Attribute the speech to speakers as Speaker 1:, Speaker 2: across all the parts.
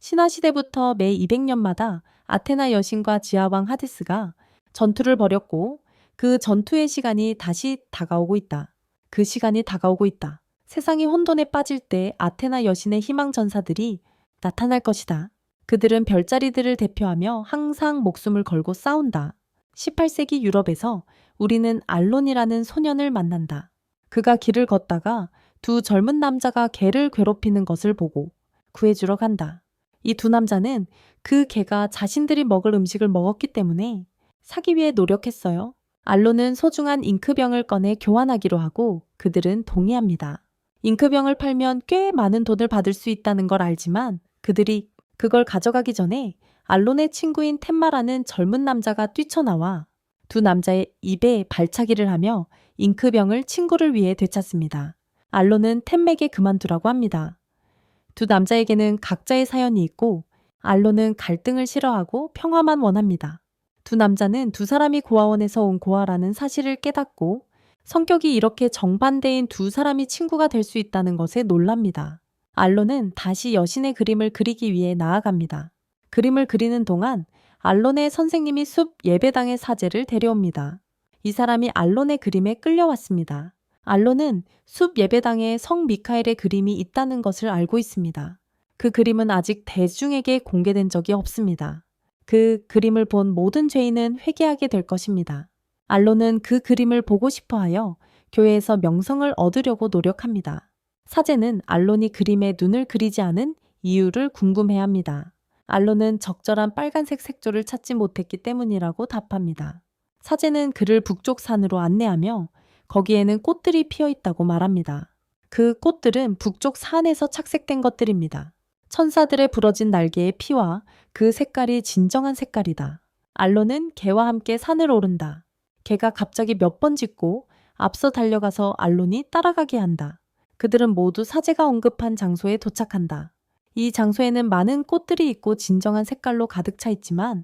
Speaker 1: 신화시대부터 매 200년마다 아테나 여신과 지하왕 하데스가 전투를 벌였고 그 전투의 시간이 다시 다가오고 있다. 그 시간이 다가오고 있다. 세상이 혼돈에 빠질 때 아테나 여신의 희망 전사들이 나타날 것이다. 그들은 별자리들을 대표하며 항상 목숨을 걸고 싸운다. 18세기 유럽에서 우리는 알론이라는 소년을 만난다. 그가 길을 걷다가 두 젊은 남자가 개를 괴롭히는 것을 보고 구해주러 간다. 이 두 남자는 그 개가 자신들이 먹을 음식을 먹었기 때문에 사기 위해 노력했어요. 알론은 소중한 잉크병을 꺼내 교환하기로 하고 그들은 동의합니다. 잉크병을 팔면 꽤 많은 돈을 받을 수 있다는 걸 알지만 그들이 그걸 가져가기 전에 알론의 친구인 템마라는 젊은 남자가 뛰쳐나와 두 남자의 입에 발차기를 하며 잉크병을 친구를 위해 되찾습니다. 알론은 템맥에 그만두라고 합니다. 두 남자에게는 각자의 사연이 있고 알론은 갈등을 싫어하고 평화만 원합니다. 두 남자는 두 사람이 고아원에서 온 고아라는 사실을 깨닫고 성격이 이렇게 정반대인 두 사람이 친구가 될 수 있다는 것에 놀랍니다. 알론은 다시 여신의 그림을 그리기 위해 나아갑니다. 그림을 그리는 동안 알론의 선생님이 숲 예배당의 사제를 데려옵니다. 이 사람이 알론의 그림에 끌려왔습니다. 알론은 숲 예배당에 성 미카엘의 그림이 있다는 것을 알고 있습니다. 그 그림은 아직 대중에게 공개된 적이 없습니다. 그 그림을 본 모든 죄인은 회개하게 될 것입니다. 알론은 그 그림을 보고 싶어 하여 교회에서 명성을 얻으려고 노력합니다. 사제는 알론이 그림에 눈을 그리지 않은 이유를 궁금해합니다. 알론은 적절한 빨간색 색조를 찾지 못했기 때문이라고 답합니다. 사제는 그를 북쪽 산으로 안내하며 거기에는 꽃들이 피어 있다고 말합니다. 그 꽃들은 북쪽 산에서 착색된 것들입니다. 천사들의 부러진 날개의 피와 그 색깔이 진정한 색깔이다. 알론은 개와 함께 산을 오른다. 개가 갑자기 몇 번 짖고 앞서 달려가서 알론이 따라가게 한다. 그들은 모두 사제가 언급한 장소에 도착한다. 이 장소에는 많은 꽃들이 있고 진정한 색깔로 가득 차 있지만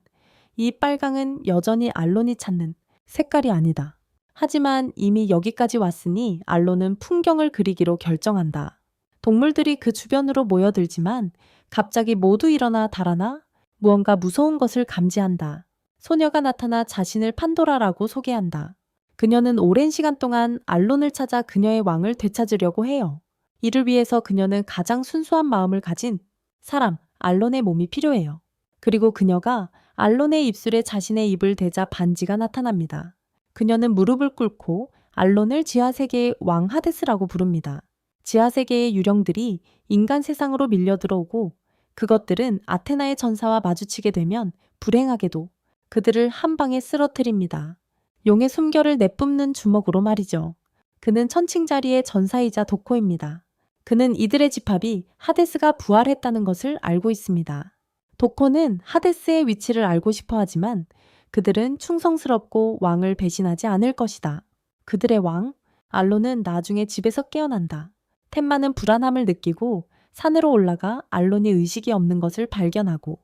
Speaker 1: 이 빨강은 여전히 알론이 찾는 색깔이 아니다. 하지만 이미 여기까지 왔으니 알론은 풍경을 그리기로 결정한다. 동물들이 그 주변으로 모여들지만 갑자기 모두 일어나 달아나 무언가 무서운 것을 감지한다. 소녀가 나타나 자신을 판도라라고 소개한다. 그녀는 오랜 시간 동안 알론을 찾아 그녀의 왕을 되찾으려고 해요. 이를 위해서 그녀는 가장 순수한 마음을 가진 사람, 알론의 몸이 필요해요. 그리고 그녀가 알론의 입술에 자신의 입을 대자 반지가 나타납니다. 그녀는 무릎을 꿇고 알론을 지하세계의 왕 하데스라고 부릅니다. 지하세계의 유령들이 인간 세상으로 밀려 들어오고 그것들은 아테나의 전사와 마주치게 되면 불행하게도 그들을 한 방에 쓰러뜨립니다. 용의 숨결을 내뿜는 주먹으로 말이죠. 그는 천칭자리의 전사이자 도코입니다. 그는 이들의 집합이 하데스가 부활했다는 것을 알고 있습니다. 도코는 하데스의 위치를 알고 싶어 하지만 그들은 충성스럽고 왕을 배신하지 않을 것이다. 그들의 왕, 알론은 나중에 집에서 깨어난다. 템마는 불안함을 느끼고 산으로 올라가 알론이 의식이 없는 것을 발견하고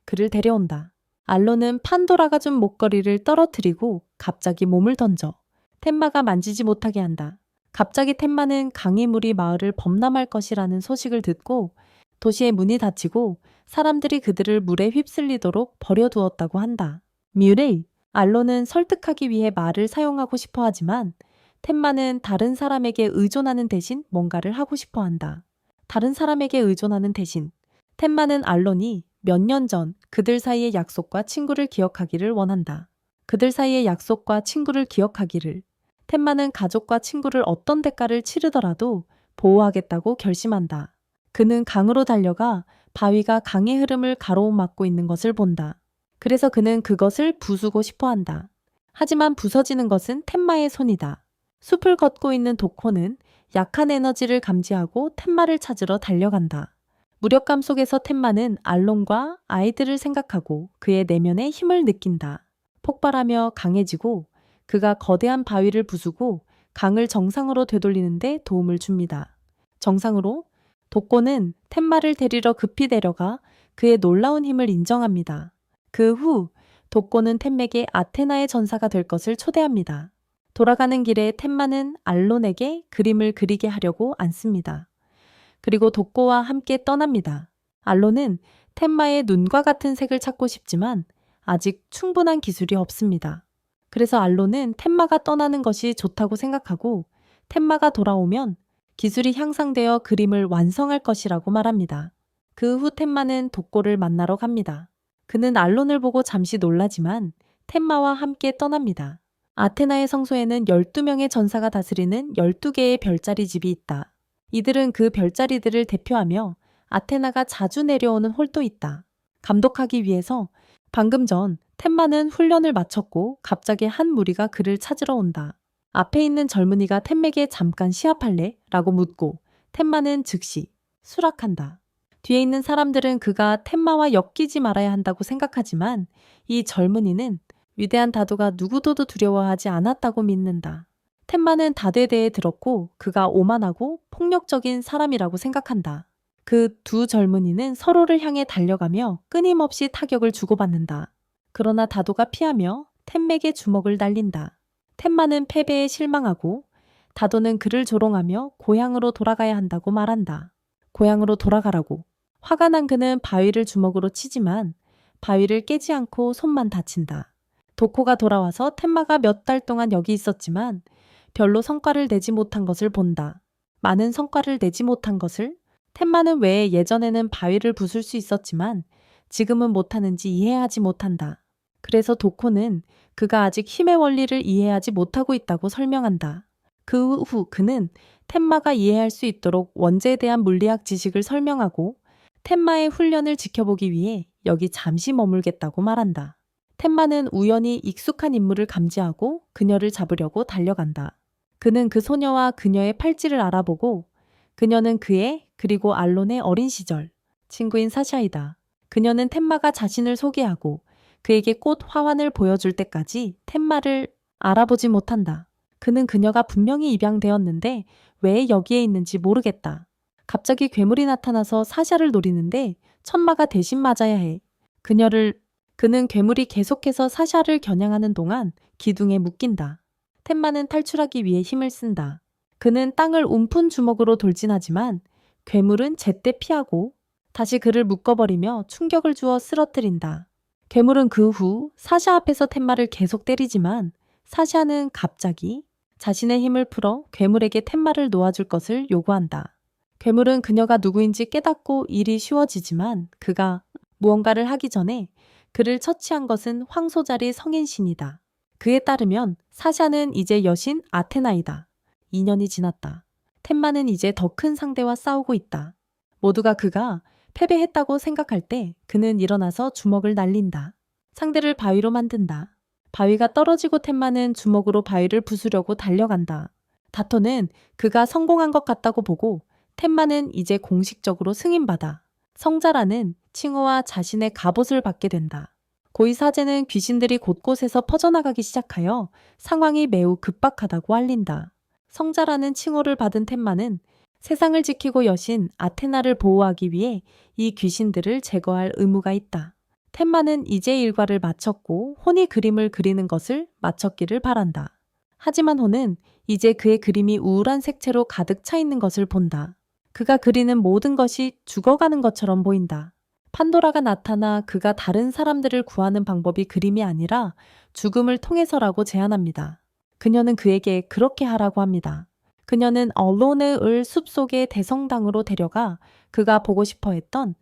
Speaker 1: 그를 데려온다. 알론은 판도라가 준 목걸이를 떨어뜨리고 갑자기 몸을 던져 템마가 만지지 못하게 한다. 갑자기 템마는 강의 물이 마을을 범람할 것이라는 소식을 듣고 도시의 문이 닫히고 사람들이 그들을 물에 휩쓸리도록 버려두었다고 한다. 뮤레이, 알론은 설득하기 위해 말을 사용하고 싶어 하지만 템마는 다른 사람에게 의존하는 대신 뭔가를 하고 싶어 한다. 다른 사람에게 의존하는 대신 템마는 알론이 몇 년 전 그들 사이의 약속과 친구를 기억하기를 원한다. 그들 사이의 약속과 친구를 기억하기를. 템마는 가족과 친구를 어떤 대가를 치르더라도 보호하겠다고 결심한다. 그는 강으로 달려가 바위가 강의 흐름을 가로막고 있는 것을 본다. 그래서 그는 그것을 부수고 싶어 한다. 하지만 부서지는 것은 템마의 손이다. 숲을 걷고 있는 도코는 약한 에너지를 감지하고 템마를 찾으러 달려간다. 무력감 속에서 템마는 알론과 아이들을 생각하고 그의 내면의 힘을 느낀다. 폭발하며 강해지고 그가 거대한 바위를 부수고 강을 정상으로 되돌리는데 도움을 줍니다. 정상으로 도코는 템마를 데리러 급히 내려가 그의 놀라운 힘을 인정합니다. 그 후 도코는 템맥의 아테나의 전사가 될 것을 초대합니다. 돌아가는 길에 템마는 알론에게 그림을 그리게 하려고 앉습니다. 그리고 도코와 함께 떠납니다. 알론은 텐마의 눈과 같은 색을 찾고 싶지만 아직 충분한 기술이 없습니다. 그래서 알론은 텐마가 떠나는 것이 좋다고 생각하고 텐마가 돌아오면 기술이 향상되어 그림을 완성할 것이라고 말합니다. 그 후 텐마는 독고를 만나러 갑니다. 그는 알론을 보고 잠시 놀라지만 텐마와 함께 떠납니다. 아테나의 성소에는 12명의 전사가 다스리는 12개의 별자리 집이 있다. 이들은 그 별자리들을 대표하며 아테나가 자주 내려오는 홀도 있다. 감독하기 위해서 방금 전 텐마는 훈련을 마쳤고 갑자기 한 무리가 그를 찾으러 온다. 앞에 있는 젊은이가 텐맥에 잠깐 시합할래? 라고 묻고 텐마는 즉시 수락한다. 뒤에 있는 사람들은 그가 텐마와 엮이지 말아야 한다고 생각하지만 이 젊은이는 위대한 다도가 누구도도 두려워하지 않았다고 믿는다. 텐마는 다도에 대해 들었고 그가 오만하고 폭력적인 사람이라고 생각한다. 그 두 젊은이는 서로를 향해 달려가며 끊임없이 타격을 주고받는다. 그러나 다도가 피하며 텐맥의 주먹을 날린다. 텐마는 패배에 실망하고 다도는 그를 조롱하며 고향으로 돌아가야 한다고 말한다. 고향으로 돌아가라고. 화가 난 그는 바위를 주먹으로 치지만 바위를 깨지 않고 손만 다친다. 도코가 돌아와서 텐마가 몇 달 동안 여기 있었지만 별로 성과를 내지 못한 것을 본다. 많은 성과를 내지 못한 것을? 텐마는 왜 예전에는 바위를 부술 수 있었지만 지금은 못하는지 이해하지 못한다. 그래서 도코는 그가 아직 힘의 원리를 이해하지 못하고 있다고 설명한다. 그 후 그는 텐마가 이해할 수 있도록 원제에 대한 물리학 지식을 설명하고 텐마의 훈련을 지켜보기 위해 여기 잠시 머물겠다고 말한다. 텐마는 우연히 익숙한 인물을 감지하고 그녀를 잡으려고 달려간다. 그는 그 소녀와 그녀의 팔찌를 알아보고 그녀는 그의 그리고 알론의 어린 시절 친구인 사샤이다. 그녀는 텐마가 자신을 소개하고 그에게 꽃 화환을 보여줄 때까지 텐마를 알아보지 못한다. 그는 그녀가 분명히 입양되었는데 왜 여기에 있는지 모르겠다. 갑자기 괴물이 나타나서 사샤를 노리는데 천마가 대신 맞아야 해. 그는 괴물이 계속해서 사샤를 겨냥하는 동안 기둥에 묶인다. 텐마는 탈출하기 위해 힘을 쓴다. 그는 땅을 움푼 주먹으로 돌진하지만 괴물은 제때 피하고 다시 그를 묶어버리며 충격을 주어 쓰러뜨린다. 괴물은 그 후 사샤 앞에서 텐마를 계속 때리지만 사샤는 갑자기 자신의 힘을 풀어 괴물에게 텐마를 놓아줄 것을 요구한다. 괴물은 그녀가 누구인지 깨닫고 일이 쉬워지지만 그가 무언가를 하기 전에 그를 처치한 것은 황소자리 성인신이다. 그에 따르면 사샤는 이제 여신 아테나이다. 2년이 지났다. 텐마는 이제 더 큰 상대와 싸우고 있다. 모두가 그가 패배했다고 생각할 때 그는 일어나서 주먹을 날린다. 상대를 바위로 만든다. 바위가 떨어지고 텐마는 주먹으로 바위를 부수려고 달려간다. 다토는 그가 성공한 것 같다고 보고 텐마는 이제 공식적으로 승인받아 성자라는 칭호와 자신의 갑옷을 받게 된다. 고이사제는 귀신들이 곳곳에서 퍼져나가기 시작하여 상황이 매우 급박하다고 알린다. 성자라는 칭호를 받은 텐마는 세상을 지키고 여신 아테나를 보호하기 위해 이 귀신들을 제거할 의무가 있다. 텐마는 이제 일과를 마쳤고 혼이 그림을 그리는 것을 마쳤기를 바란다. 하지만 혼은 이제 그의 그림이 우울한 색채로 가득 차 있는 것을 본다. 그가 그리는 모든 것이 죽어가는 것처럼 보인다. 판도라가 나타나 그가 다른 사람들을 구하는 방법이 그림이 아니라 죽음을 통해서라고 제안합니다. 그녀는 그에게 그렇게 하라고 합니다. 그녀는 얼론을 숲속의 대성당으로 데려가 그가 보고 싶어 했던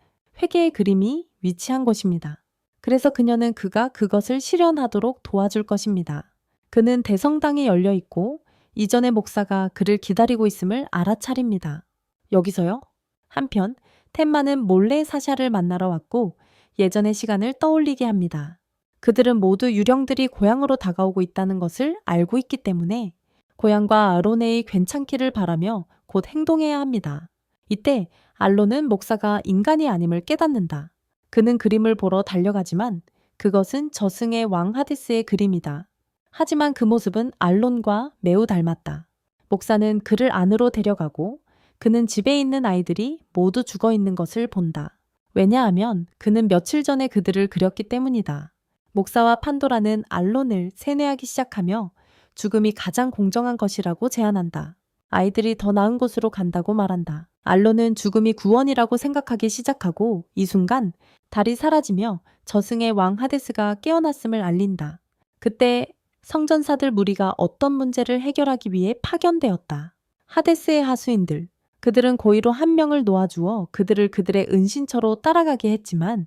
Speaker 1: 회개의 그림이 위치한 곳입니다. 그래서 그녀는 그가 그것을 실현하도록 도와줄 것입니다. 그는 대성당이 열려 있고 이전의 목사가 그를 기다리고 있음을 알아차립니다. 여기서요? 한편 텐마는 몰래 사샤를 만나러 왔고 예전의 시간을 떠올리게 합니다. 그들은 모두 유령들이 고향으로 다가오고 있다는 것을 알고 있기 때문에 고향과 아론의 괜찮기를 바라며 곧 행동해야 합니다. 이때 알론은 목사가 인간이 아님을 깨닫는다. 그는 그림을 보러 달려가지만 그것은 저승의 왕 하데스의 그림이다. 하지만 그 모습은 알론과 매우 닮았다. 목사는 그를 안으로 데려가고 그는 집에 있는 아이들이 모두 죽어 있는 것을 본다. 왜냐하면 그는 며칠 전에 그들을 그렸기 때문이다. 목사와 판도라는 알론을 세뇌하기 시작하며 죽음이 가장 공정한 것이라고 제안한다. 아이들이 더 나은 곳으로 간다고 말한다. 알론은 죽음이 구원이라고 생각하기 시작하고 이 순간 달이 사라지며 저승의 왕 하데스가 깨어났음을 알린다. 그때 성전사들 무리가 어떤 문제를 해결하기 위해 파견되었다. 하데스의 하수인들, 그들은 고의로 한 명을 놓아주어 그들을 그들의 은신처로 따라가게 했지만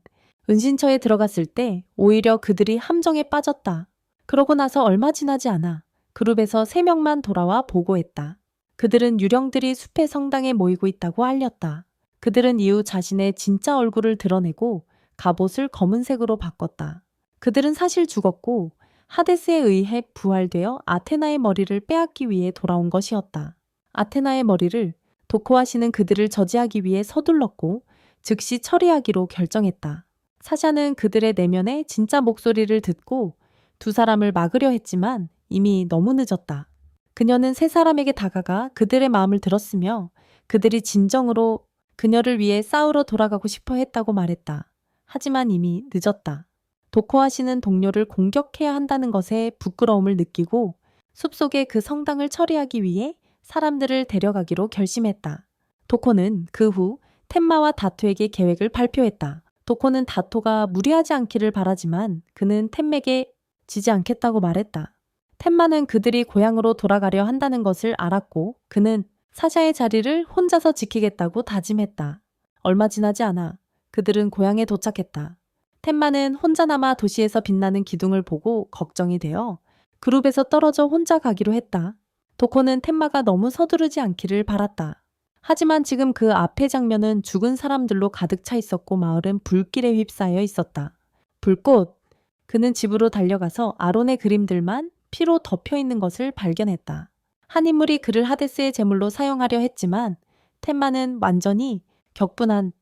Speaker 1: 은신처에 들어갔을 때 오히려 그들이 함정에 빠졌다. 그러고 나서 얼마 지나지 않아 그룹에서 3명만 돌아와 보고했다. 그들은 유령들이 숲의 성당에 모이고 있다고 알렸다. 그들은 이후 자신의 진짜 얼굴을 드러내고 갑옷을 검은색으로 바꿨다. 그들은 사실 죽었고 하데스에 의해 부활되어 아테나의 머리를 빼앗기 위해 돌아온 것이었다. 아테나의 머리를 도코아 씨는 그들을 저지하기 위해 서둘렀고 즉시 처리하기로 결정했다. 사샤는 그들의 내면의 진짜 목소리를 듣고 두 사람을 막으려 했지만 이미 너무 늦었다. 그녀는 세 사람에게 다가가 그들의 마음을 들었으며 그들이 진정으로 그녀를 위해 싸우러 돌아가고 싶어 했다고 말했다. 하지만 이미 늦었다. 도코아 씨는 동료를 공격해야 한다는 것에 부끄러움을 느끼고 숲속의 그 성당을 처리하기 위해 사람들을 데려가기로 결심했다. 도코는 그 후 텐마와 다토에게 계획을 발표했다. 도코는 다토가 무리하지 않기를 바라지만 그는 템에게 지지 않겠다고 말했다. 텐마는 그들이 고향으로 돌아가려 한다는 것을 알았고 그는 사샤의 자리를 혼자서 지키겠다고 다짐했다. 얼마 지나지 않아 그들은 고향에 도착했다. 텐마는 혼자 남아 도시에서 빛나는 기둥을 보고 걱정이 되어 그룹에서 떨어져 혼자 가기로 했다. 도코는 텐마가 너무 서두르지 않기를 바랐다. 하지만 지금 그 앞의 장면은 죽은 사람들로 가득 차 있었고 마을은 불길에 휩싸여 있었다. 불꽃! 그는 집으로 달려가서 아론의 그림들만 피로 덮여 있는 것을 발견했다. 한 인물이 그를 하데스의 제물로 사용하려 했지만 텐마는 완전히 격분한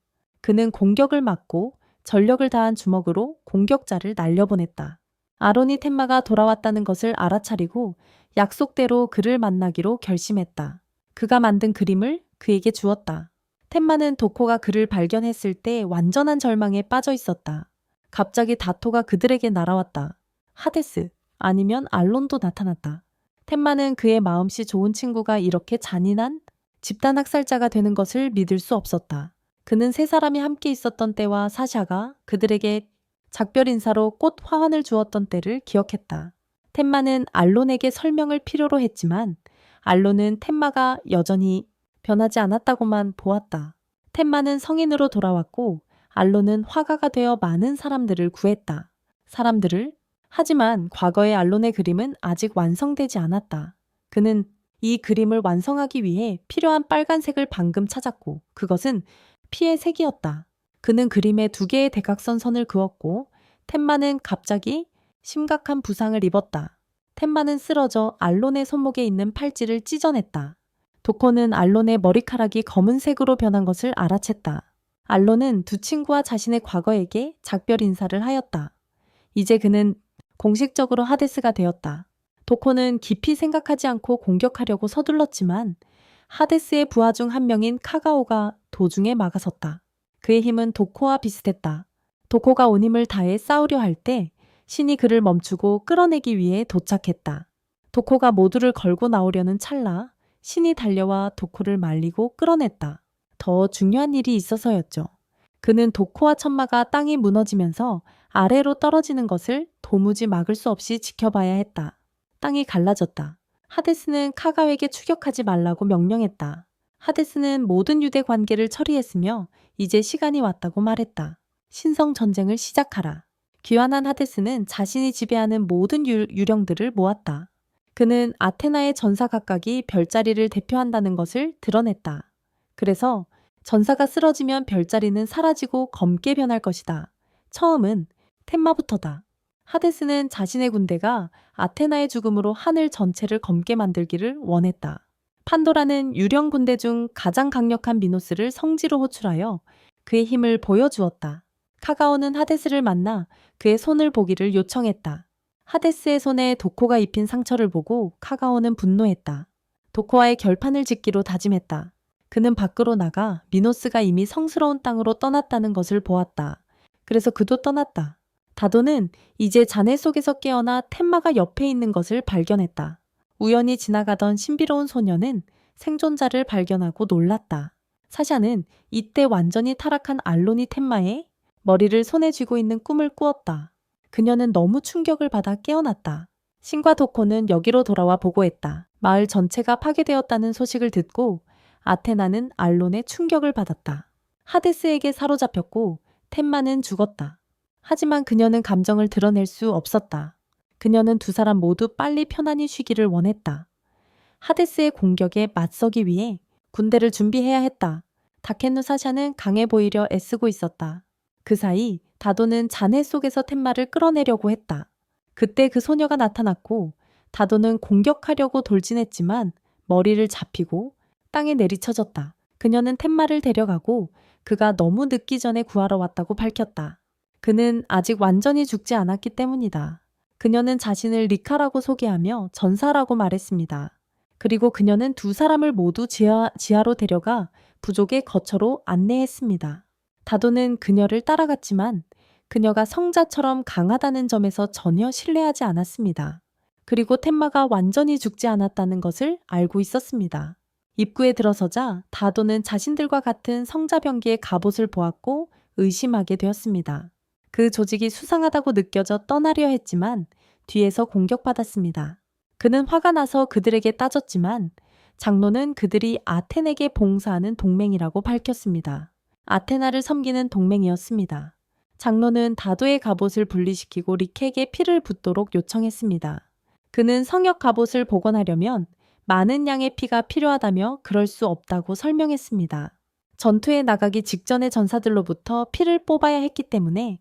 Speaker 1: 그는 공격을 막고 전력을 다한 주먹으로 공격자를 날려보냈다. 아론이 텐마가 돌아왔다는 것을 알아차리고 약속대로 그를 만나기로 결심했다. 그가 만든 그림을 그에게 주었다. 텐마는 도코가 그를 발견했을 때 완전한 절망에 빠져 있었다. 갑자기 다토가 그들에게 날아왔다. 하데스, 아니면 알론도 나타났다. 텐마는 그의 마음씨 좋은 친구가 이렇게 잔인한 집단 학살자가 되는 것을 믿을 수 없었다. 그는 세 사람이 함께 있었던 때와 사샤가 그들에게 작별 인사로 꽃 화환을 주었던 때를 기억했다. 텐마는 알론에게 설명을 필요로 했지만 알론은 텐마가 여전히 변하지 않았다고만 보았다. 텐마는 성인으로 돌아왔고 알론은 화가가 되어 많은 사람들을 구했다. 하지만 과거의 알론의 그림은 아직 완성되지 않았다. 그는 이 그림을 완성하기 위해 필요한 빨간색을 방금 찾았고 그것은 피의 색이었다. 그는 그림에 2개의 대각선 선을 그었고 텐마는 갑자기 심각한 부상을 입었다. 텐마는 쓰러져 알론의 손목에 있는 팔찌를 찢어냈다. 도코는 알론의 머리카락이 검은색으로 변한 것을 알아챘다. 알론은 두 친구와 자신의 과거에게 작별 인사를 하였다. 이제 그는 공식적으로 하데스가 되었다. 도코는 깊이 생각하지 않고 공격하려고 서둘렀지만 하데스의 부하 중 한 명인 카가오가 도중에 막아섰다. 그의 힘은 도코와 비슷했다. 도코가 온 힘을 다해 싸우려 할 때 신이 그를 멈추고 끌어내기 위해 도착했다. 도코가 모두를 걸고 나오려는 찰나 신이 달려와 도코를 말리고 끌어냈다. 더 중요한 일이 있어서였죠. 그는 도코와 천마가 땅이 무너지면서 아래로 떨어지는 것을 도무지 막을 수 없이 지켜봐야 했다. 땅이 갈라졌다. 하데스는 카가오에게 추격하지 말라고 명령했다. 하데스는 모든 유대 관계를 처리했으며 이제 시간이 왔다고 말했다. 신성 전쟁을 시작하라. 귀환한 하데스는 자신이 지배하는 모든 유령들을 모았다. 그는 아테나의 전사 각각이 별자리를 대표한다는 것을 드러냈다. 그래서 전사가 쓰러지면 별자리는 사라지고 검게 변할 것이다. 처음은 텐마부터다. 하데스는 자신의 군대가 아테나의 죽음으로 하늘 전체를 검게 만들기를 원했다. 판도라는 유령 군대 중 가장 강력한 미노스를 성지로 호출하여 그의 힘을 보여주었다. 카가오는 하데스를 만나 그의 손을 보기를 요청했다. 하데스의 손에 도코가 입힌 상처를 보고 카가오는 분노했다. 도코와의 결판을 짓기로 다짐했다. 그는 밖으로 나가 미노스가 이미 성스러운 땅으로 떠났다는 것을 보았다. 그래서 그도 떠났다. 다도는 이제 잔해 속에서 깨어나 텐마가 옆에 있는 것을 발견했다. 우연히 지나가던 신비로운 소녀는 생존자를 발견하고 놀랐다. 사샤는 이때 완전히 타락한 알로니 텐마의 머리를 손에 쥐고 있는 꿈을 꾸었다. 그녀는 너무 충격을 받아 깨어났다. 신과 도코는 여기로 돌아와 보고했다. 마을 전체가 파괴되었다는 소식을 듣고 아테나는 알론의 충격을 받았다. 하데스에게 사로잡혔고 텐마는 죽었다. 하지만 그녀는 감정을 드러낼 수 없었다. 그녀는 두 사람 모두 빨리 편안히 쉬기를 원했다. 하데스의 공격에 맞서기 위해 군대를 준비해야 했다. 다켄누 사샤는 강해 보이려 애쓰고 있었다. 그 사이 다도는 잔해 속에서 텐마를 끌어내려고 했다. 그때 그 소녀가 나타났고 다도는 공격하려고 돌진했지만 머리를 잡히고 땅에 내리쳐졌다. 그녀는 텐마를 데려가고 그가 너무 늦기 전에 구하러 왔다고 밝혔다. 그는 아직 완전히 죽지 않았기 때문이다. 그녀는 자신을 리카라고 소개하며 전사라고 말했습니다. 그리고 그녀는 두 사람을 모두 지하로 데려가 부족의 거처로 안내했습니다. 다도는 그녀를 따라갔지만 그녀가 성자처럼 강하다는 점에서 전혀 신뢰하지 않았습니다. 그리고 텐마가 완전히 죽지 않았다는 것을 알고 있었습니다. 입구에 들어서자 다도는 자신들과 같은 성자병기의 갑옷을 보았고 의심하게 되었습니다. 그 조직이 수상하다고 느껴져 떠나려 했지만 뒤에서 공격받았습니다. 그는 화가 나서 그들에게 따졌지만 장로는 그들이 아텐에게 봉사하는 동맹이라고 밝혔습니다. 아테나를 섬기는 동맹이었습니다. 장로는 다도의 갑옷을 분리시키고 리케에게 피를 붓도록 요청했습니다. 그는 성역 갑옷을 복원하려면 많은 양의 피가 필요하다며 그럴 수 없다고 설명했습니다. 전투에 나가기 직전의 전사들로부터 피를 뽑아야 했기 때문에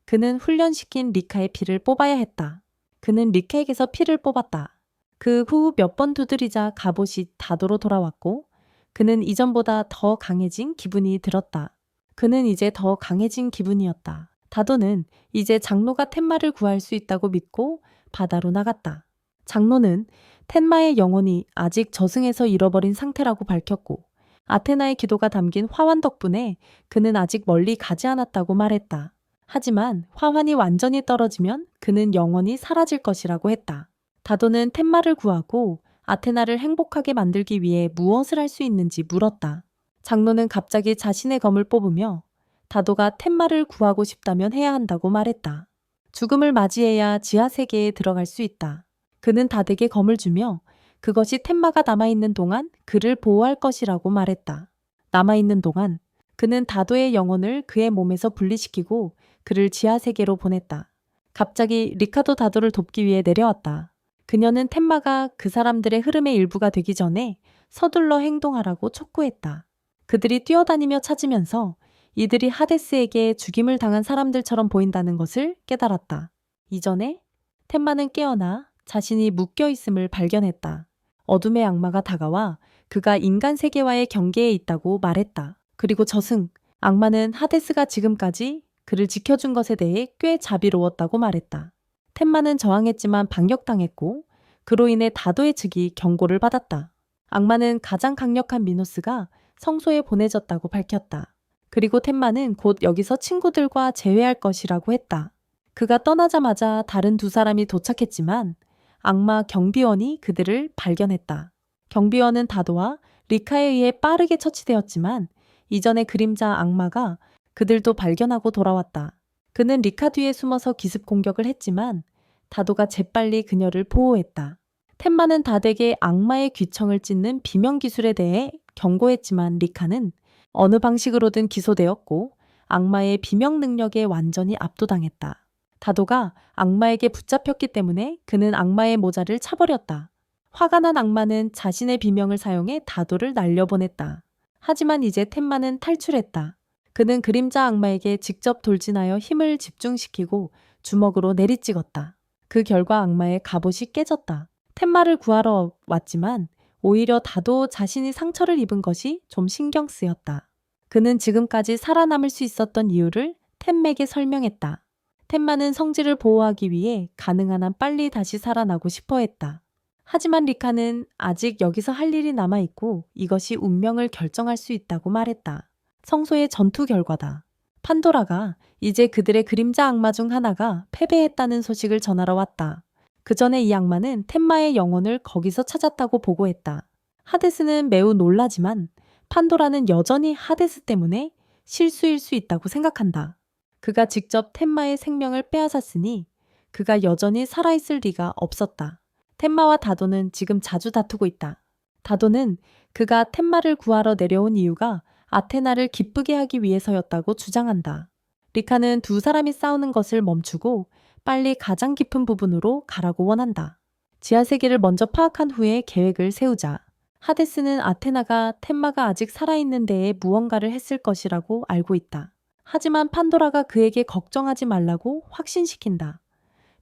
Speaker 1: 그는 훈련시킨 리카의 피를 뽑아야 했다. 그는 리카에게서 피를 뽑았다. 그 후 몇 번 두드리자 갑옷이 다도로 돌아왔고 그는 이전보다 더 강해진 기분이 들었다. 그는 이제 더 강해진 기분이었다. 다도는 이제 장로가 텐마를 구할 수 있다고 믿고 바다로 나갔다. 장로는 텐마의 영혼이 아직 저승에서 잃어버린 상태라고 밝혔고 아테나의 기도가 담긴 화환 덕분에 그는 아직 멀리 가지 않았다고 말했다. 하지만 화환이 완전히 떨어지면 그는 영원히 사라질 것이라고 했다. 다도는 텐마를 구하고 아테나를 행복하게 만들기 위해 무엇을 할 수 있는지 물었다. 장로는 갑자기 자신의 검을 뽑으며 다도가 텐마를 구하고 싶다면 해야 한다고 말했다. 죽음을 맞이해야 지하 세계에 들어갈 수 있다. 그는 다덱에 검을 주며 그것이 텐마가 남아있는 동안 그를 보호할 것이라고 말했다. 남아있는 동안 그는 다도의 영혼을 그의 몸에서 분리시키고 그를 지하 세계로 보냈다. 갑자기 리카도 다도를 돕기 위해 내려왔다. 그녀는 텐마가 그 사람들의 흐름의 일부가 되기 전에 서둘러 행동하라고 촉구했다. 그들이 뛰어다니며 찾으면서 이들이 하데스에게 죽임을 당한 사람들처럼 보인다는 것을 깨달았다. 이전에 텐마는 깨어나 자신이 묶여있음을 발견했다. 어둠의 악마가 다가와 그가 인간 세계와의 경계에 있다고 말했다. 그리고 저승, 악마는 하데스가 지금까지 그를 지켜준 것에 대해 꽤 자비로웠다고 말했다. 텐마는 저항했지만 반격당했고 그로 인해 다도의 측이 경고를 받았다. 악마는 가장 강력한 미노스가 성소에 보내졌다고 밝혔다. 그리고 텐마는 곧 여기서 친구들과 재회할 것이라고 했다. 그가 떠나자마자 다른 두 사람이 도착했지만 악마 경비원이 그들을 발견했다. 경비원은 다도와 리카에 의해 빠르게 처치되었지만 이전의 그림자 악마가 그들도 발견하고 돌아왔다. 그는 리카 뒤에 숨어서 기습 공격을 했지만 다도가 재빨리 그녀를 보호했다. 텐마는 다덱에 악마의 귀청을 찢는 비명 기술에 대해 경고했지만 리카는 어느 방식으로든 기소되었고 악마의 비명 능력에 완전히 압도당했다. 다도가 악마에게 붙잡혔기 때문에 그는 악마의 모자를 차버렸다. 화가 난 악마는 자신의 비명을 사용해 다도를 날려보냈다. 하지만 이제 텐마는 탈출했다. 그는 그림자 악마에게 직접 돌진하여 힘을 집중시키고 주먹으로 내리찍었다. 그 결과 악마의 갑옷이 깨졌다. 텐마를 구하러 왔지만 오히려 다도 자신이 상처를 입은 것이 좀 신경 쓰였다. 그는 지금까지 살아남을 수 있었던 이유를 텐맥에 설명했다. 텐마는 성지를 보호하기 위해 가능한 한 빨리 다시 살아나고 싶어 했다. 하지만 리카는 아직 여기서 할 일이 남아있고 이것이 운명을 결정할 수 있다고 말했다. 성소의 전투 결과다. 판도라가 이제 그들의 그림자 악마 중 하나가 패배했다는 소식을 전하러 왔다. 그 전에 이 악마는 텐마의 영혼을 거기서 찾았다고 보고했다. 하데스는 매우 놀라지만 판도라는 여전히 하데스 때문에 실수일 수 있다고 생각한다. 그가 직접 텐마의 생명을 빼앗았으니 그가 여전히 살아있을 리가 없었다. 텐마와 다도는 지금 자주 다투고 있다. 다도는 그가 텐마를 구하러 내려온 이유가 아테나를 기쁘게 하기 위해서였다고 주장한다. 리카는 두 사람이 싸우는 것을 멈추고 빨리 가장 깊은 부분으로 가라고 원한다. 지하세계를 먼저 파악한 후에 계획을 세우자. 하데스는 아테나가 텐마가 아직 살아있는 데에 무언가를 했을 것이라고 알고 있다. 하지만 판도라가 그에게 걱정하지 말라고 확신시킨다.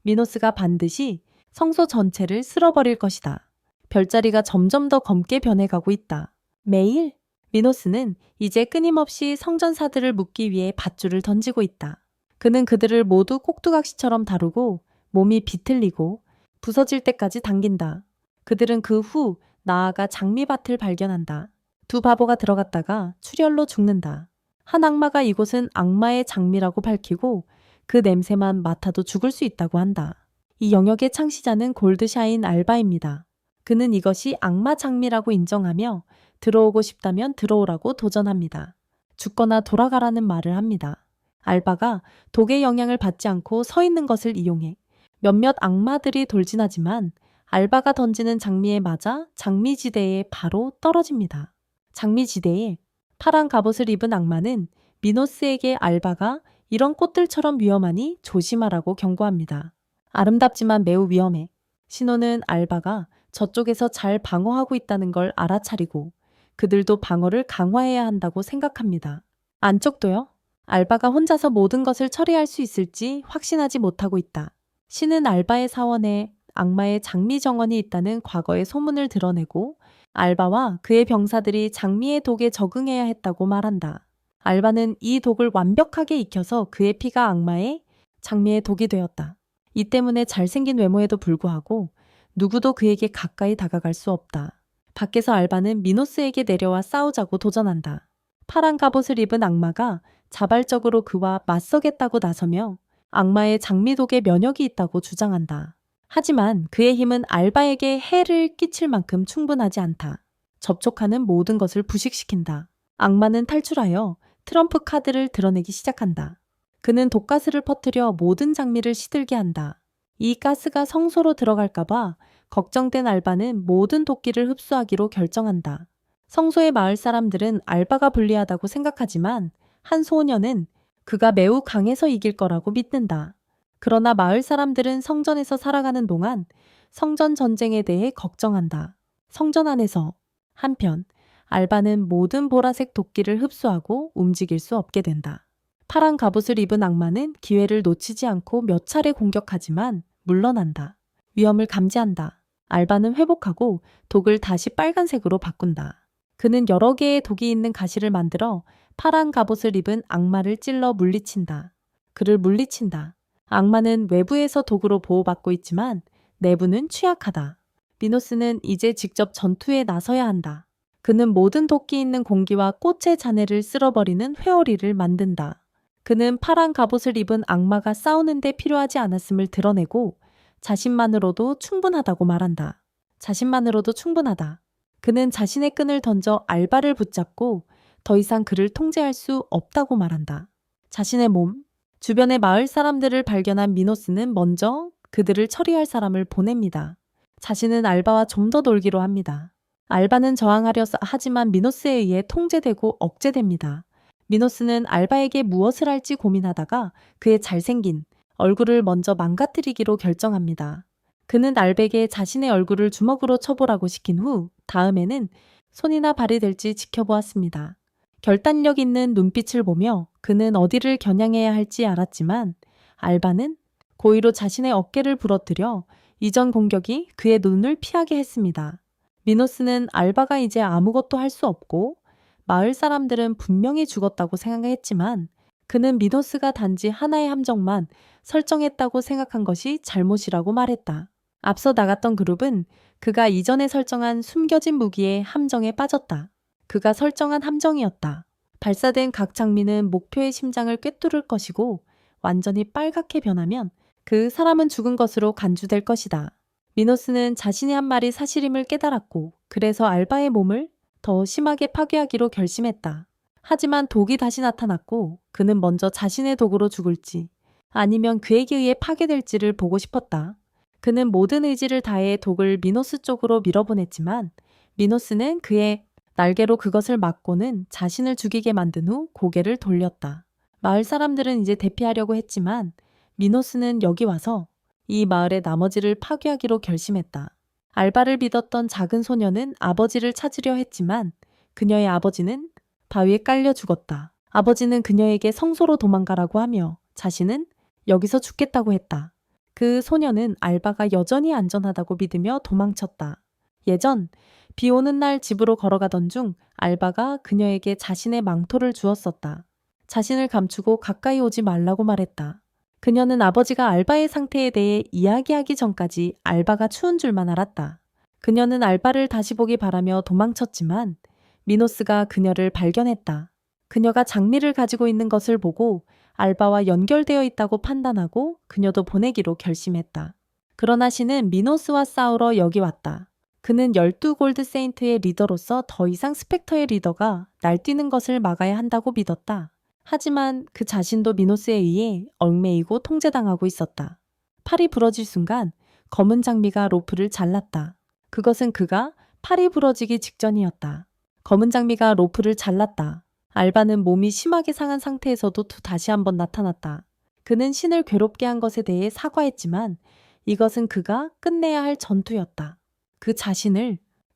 Speaker 1: 미노스가 반드시 성소 전체를 쓸어버릴 것이다. 별자리가 점점 더 검게 변해가고 있다. 매일 미노스는 이제 끊임없이 성전사들을 묶기 위해 밧줄을 던지고 있다. 그는 그들을 모두 꼭두각시처럼 다루고 몸이 비틀리고 부서질 때까지 당긴다. 그들은 그 후 나아가 장미밭을 발견한다. 두 바보가 들어갔다가 출혈로 죽는다. 한 악마가 이곳은 악마의 장미라고 밝히고 그 냄새만 맡아도 죽을 수 있다고 한다. 이 영역의 창시자는 골드샤인 알바입니다. 그는 이것이 악마 장미라고 인정하며 들어오고 싶다면 들어오라고 도전합니다. 죽거나 돌아가라는 말을 합니다. 알바가 독의 영향을 받지 않고 서 있는 것을 이용해 몇몇 악마들이 돌진하지만 알바가 던지는 장미에 맞아 장미지대에 바로 떨어집니다. 장미지대에 파란 갑옷을 입은 악마는 미노스에게 알바가 이런 꽃들처럼 위험하니 조심하라고 경고합니다. 아름답지만 매우 위험해. 신호는 알바가 저쪽에서 잘 방어하고 있다는 걸 알아차리고 그들도 방어를 강화해야 한다고 생각합니다. 안쪽도요? 알바가 혼자서 모든 것을 처리할 수 있을지 확신하지 못하고 있다. 신은 알바의 사원에 악마의 장미 정원이 있다는 과거의 소문을 드러내고 알바와 그의 병사들이 장미의 독에 적응해야 했다고 말한다. 알바는 이 독을 완벽하게 익혀서 그의 피가 악마의 장미의 독이 되었다. 이 때문에 잘생긴 외모에도 불구하고 누구도 그에게 가까이 다가갈 수 없다. 밖에서 알바는 미노스에게 내려와 싸우자고 도전한다. 파란 갑옷을 입은 악마가 자발적으로 그와 맞서겠다고 나서며 악마의 장미독에 면역이 있다고 주장한다. 하지만 그의 힘은 알바에게 해를 끼칠 만큼 충분하지 않다. 접촉하는 모든 것을 부식시킨다. 악마는 탈출하여 트럼프 카드를 드러내기 시작한다. 그는 독가스를 퍼뜨려 모든 장미를 시들게 한다. 이 가스가 성소로 들어갈까봐 걱정된 알바는 모든 도끼를 흡수하기로 결정한다. 성소의 마을 사람들은 알바가 불리하다고 생각하지만 한 소녀는 그가 매우 강해서 이길 거라고 믿는다. 그러나 마을 사람들은 성전에서 살아가는 동안 성전 전쟁에 대해 걱정한다. 성전 안에서 한편 알바는 모든 보라색 도끼를 흡수하고 움직일 수 없게 된다. 파란 갑옷을 입은 악마는 기회를 놓치지 않고 몇 차례 공격하지만 물러난다. 위험을 감지한다. 알바는 회복하고 독을 다시 빨간색으로 바꾼다. 그는 여러 개의 독이 있는 가시를 만들어 파란 갑옷을 입은 악마를 찔러 물리친다. 그를 물리친다. 악마는 외부에서 독으로 보호받고 있지만 내부는 취약하다. 미노스는 이제 직접 전투에 나서야 한다. 그는 모든 도끼 있는 공기와 꽃의 잔해를 쓸어버리는 회오리를 만든다. 그는 파란 갑옷을 입은 악마가 싸우는데 필요하지 않았음을 드러내고 자신만으로도 충분하다고 말한다. 자신만으로도 충분하다. 그는 자신의 끈을 던져 알바를 붙잡고 더 이상 그를 통제할 수 없다고 말한다. 자신의 몸, 주변의 마을 사람들을 발견한 미노스는 먼저 그들을 처리할 사람을 보냅니다. 자신은 알바와 좀 더 놀기로 합니다. 알바는 저항하려 하지만 미노스에 의해 통제되고 억제됩니다. 미노스는 알바에게 무엇을 할지 고민하다가 그의 잘생긴 얼굴을 먼저 망가뜨리기로 결정합니다. 그는 알백에 자신의 얼굴을 주먹으로 쳐보라고 시킨 후 다음에는 손이나 발이 될지 지켜보았습니다. 결단력 있는 눈빛을 보며 그는 어디를 겨냥해야 할지 알았지만 알바는 고의로 자신의 어깨를 부러뜨려 이전 공격이 그의 눈을 피하게 했습니다. 미노스는 알바가 이제 아무것도 할 수 없고 마을 사람들은 분명히 죽었다고 생각했지만 그는 미노스가 단지 하나의 함정만 설정했다고 생각한 것이 잘못이라고 말했다. 앞서 나갔던 그룹은 그가 이전에 설정한 숨겨진 무기의 함정에 빠졌다. 그가 설정한 함정이었다. 발사된 각 장미는 목표의 심장을 꿰뚫을 것이고 완전히 빨갛게 변하면 그 사람은 죽은 것으로 간주될 것이다. 미노스는 자신이 한 말이 사실임을 깨달았고 그래서 알바의 몸을 더 심하게 파괴하기로 결심했다. 하지만 독이 다시 나타났고 그는 먼저 자신의 독으로 죽을지 아니면 그에게 의해 파괴될지를 보고 싶었다. 그는 모든 의지를 다해 독을 미노스 쪽으로 밀어보냈지만 미노스는 그의 날개로 그것을 막고는 자신을 죽이게 만든 후 고개를 돌렸다. 마을 사람들은 이제 대피하려고 했지만 미노스는 여기 와서 이 마을의 나머지를 파괴하기로 결심했다. 알바를 믿었던 작은 소녀는 아버지를 찾으려 했지만 그녀의 아버지는 바위에 깔려 죽었다. 아버지는 그녀에게 성소로 도망가라고 하며 자신은 여기서 죽겠다고 했다. 그 소녀는 알바가 여전히 안전하다고 믿으며 도망쳤다. 예전 비 오는 날 집으로 걸어가던 중 알바가 그녀에게 자신의 망토를 주었었다. 자신을 감추고 가까이 오지 말라고 말했다. 그녀는 아버지가 알바의 상태에 대해 이야기하기 전까지 알바가 추운 줄만 알았다. 그녀는 알바를 다시 보기 바라며 도망쳤지만 미노스가 그녀를 발견했다. 그녀가 장미를 가지고 있는 것을 보고 알바와 연결되어 있다고 판단하고 그녀도 보내기로 결심했다. 그러나 신은 미노스와 싸우러 여기 왔다. 그는 12골드 세인트의 리더로서 더 이상 스펙터의 리더가 날뛰는 것을 막아야 한다고 믿었다. 하지만 그 자신도 미노스에 의해 얽매이고 통제당하고 있었다. 팔이 부러질 순간 검은 장미가 로프를 잘랐다. 그것은 그가 팔이 부러지기 직전이었다. 검은 장미가 로프를 잘랐다. 알바는 몸이 심하게 상한 상태에서도 다시 한번 나타났다. 그는 신을 괴롭게 한 것에 대해 사과했지만 이것은 그가 끝내야 할 전투였다.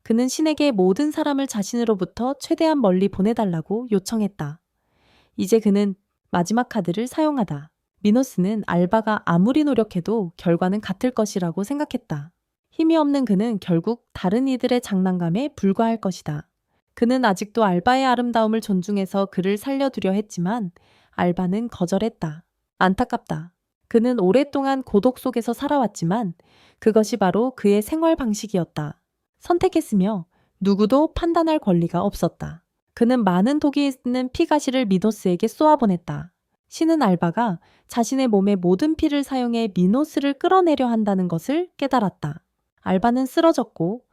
Speaker 1: 그는 신에게 모든 사람을 자신으로부터 최대한 멀리 보내달라고 요청했다. 이제 그는 마지막 카드를 사용하다. 미노스는 알바가 아무리 노력해도 결과는 같을 것이라고 생각했다. 힘이 없는 그는 결국 다른 이들의 장난감에 불과할 것이다. 그는 아직도 알바의 아름다움을 존중해서 그를 살려두려 했지만 알바는 거절했다. 안타깝다. 그는 오랫동안 고독 속에서 살아왔지만 그것이 바로 그의 생활 방식이었다. 선택했으며 누구도 판단할 권리가 없었다. 그는 많은 독이 있는 피가시를 미노스에게 쏘아보냈다. 신은 알바가 자신의 몸의 모든 피를 사용해 미노스를 끌어내려 한다는 것을 깨달았다. 알바는 쓰러졌고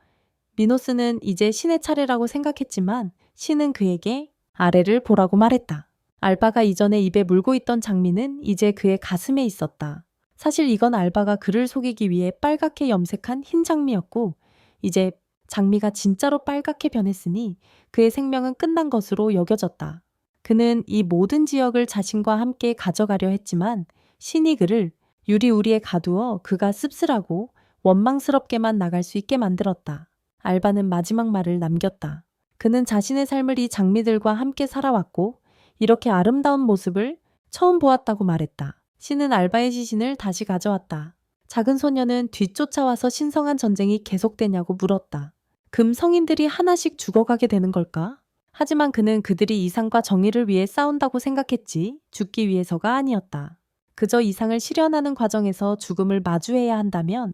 Speaker 1: 미노스는 이제 신의 차례라고 생각했지만 신은 그에게 아래를 보라고 말했다. 알바가 이전에 입에 물고 있던 장미는 이제 그의 가슴에 있었다. 사실 이건 알바가 그를 속이기 위해 빨갛게 염색한 흰 장미였고 이제 장미가 진짜로 빨갛게 변했으니 그의 생명은 끝난 것으로 여겨졌다. 그는 이 모든 지역을 자신과 함께 가져가려 했지만 신이 그를 유리우리에 가두어 그가 씁쓸하고 원망스럽게만 나갈 수 있게 만들었다. 알바는 마지막 말을 남겼다. 그는 자신의 삶을 이 장미들과 함께 살아왔고 이렇게 아름다운 모습을 처음 보았다고 말했다. 신은 알바의 시신을 다시 가져왔다. 작은 소녀는 뒤쫓아와서 신성한 전쟁이 계속되냐고 물었다. 금 성인들이 하나씩 죽어가게 되는 걸까? 하지만 그는 그들이 이상과 정의를 위해 싸운다고 생각했지 죽기 위해서가 아니었다. 그저 이상을 실현하는 과정에서 죽음을 마주해야 한다면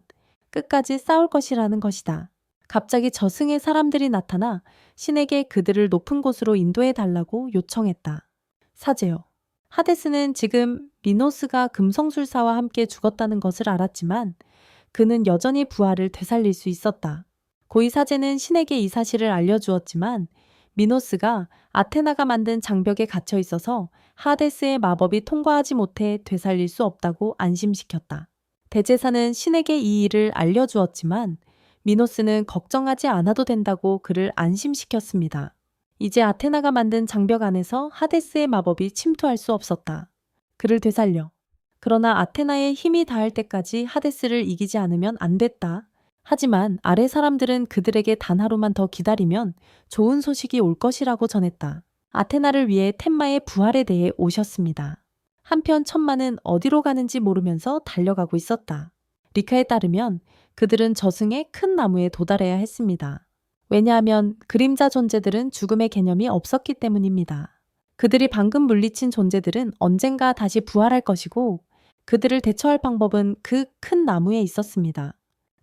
Speaker 1: 끝까지 싸울 것이라는 것이다. 갑자기 저승의 사람들이 나타나 신에게 그들을 높은 곳으로 인도해 달라고 요청했다. 사제여. 하데스는 지금 미노스가 금성술사와 함께 죽었다는 것을 알았지만 그는 여전히 부하를 되살릴 수 있었다. 고위 사제는 신에게 이 사실을 알려주었지만 미노스가 아테나가 만든 장벽에 갇혀 있어서 하데스의 마법이 통과하지 못해 되살릴 수 없다고 안심시켰다. 대제사는 신에게 이 일을 알려주었지만 미노스는 걱정하지 않아도 된다고 그를 안심시켰습니다. 이제 아테나가 만든 장벽 안에서 하데스의 마법이 침투할 수 없었다. 그를 되살려. 그러나 아테나의 힘이 닿을 때까지 하데스를 이기지 않으면 안 됐다. 하지만 아래 사람들은 그들에게 단 하루만 더 기다리면 좋은 소식이 올 것이라고 전했다. 아테나를 위해 텐마의 부활에 대해 오셨습니다. 한편 천마는 어디로 가는지 모르면서 달려가고 있었다. 리카에 따르면 그들은 저승의 큰 나무에 도달해야 했습니다. 왜냐하면 그림자 존재들은 죽음의 개념이 없었기 때문입니다. 그들이 방금 물리친 존재들은 언젠가 다시 부활할 것이고 그들을 대처할 방법은 그 큰 나무에 있었습니다.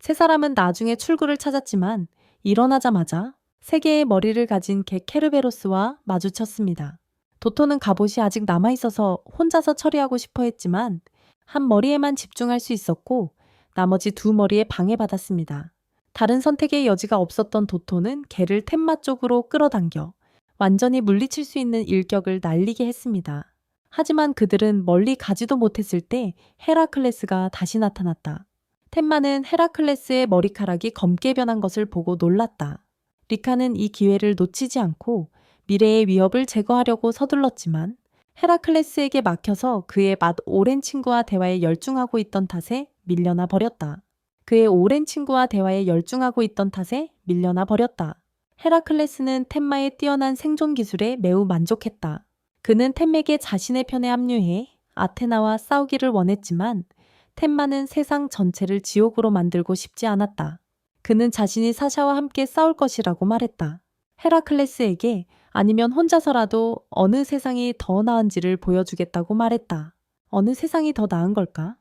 Speaker 1: 세 사람은 나중에 출구를 찾았지만 일어나자마자 세 개의 머리를 가진 개 케르베로스와 마주쳤습니다. 도토는 갑옷이 아직 남아있어서 혼자서 처리하고 싶어 했지만 한 머리에만 집중할 수 있었고 나머지 두 머리에 방해받았습니다. 다른 선택의 여지가 없었던 도토는 개를 템마 쪽으로 끌어당겨 완전히 물리칠 수 있는 일격을 날리게 했습니다. 하지만 그들은 멀리 가지도 못했을 때 헤라클레스가 다시 나타났다. 템마는 헤라클레스의 머리카락이 검게 변한 것을 보고 놀랐다. 리카는 이 기회를 놓치지 않고 미래의 위협을 제거하려고 서둘렀지만 헤라클레스에게 막혀서 그의 맛 오랜 친구와 대화에 열중하고 있던 탓에 밀려나 버렸다. 헤라클레스는 템마의 뛰어난 생존 기술에 매우 만족했다. 그는 템에게 자신의 편에 합류해 아테나와 싸우기를 원했지만 템마는 세상 전체를 지옥으로 만들고 싶지 않았다. 그는 자신이 사샤와 함께 싸울 것이라고 말했다. 헤라클레스에게 아니면 혼자서라도 어느 세상이 더 나은지를 보여주겠다고 말했다. 어느 세상이 더 나은 걸까?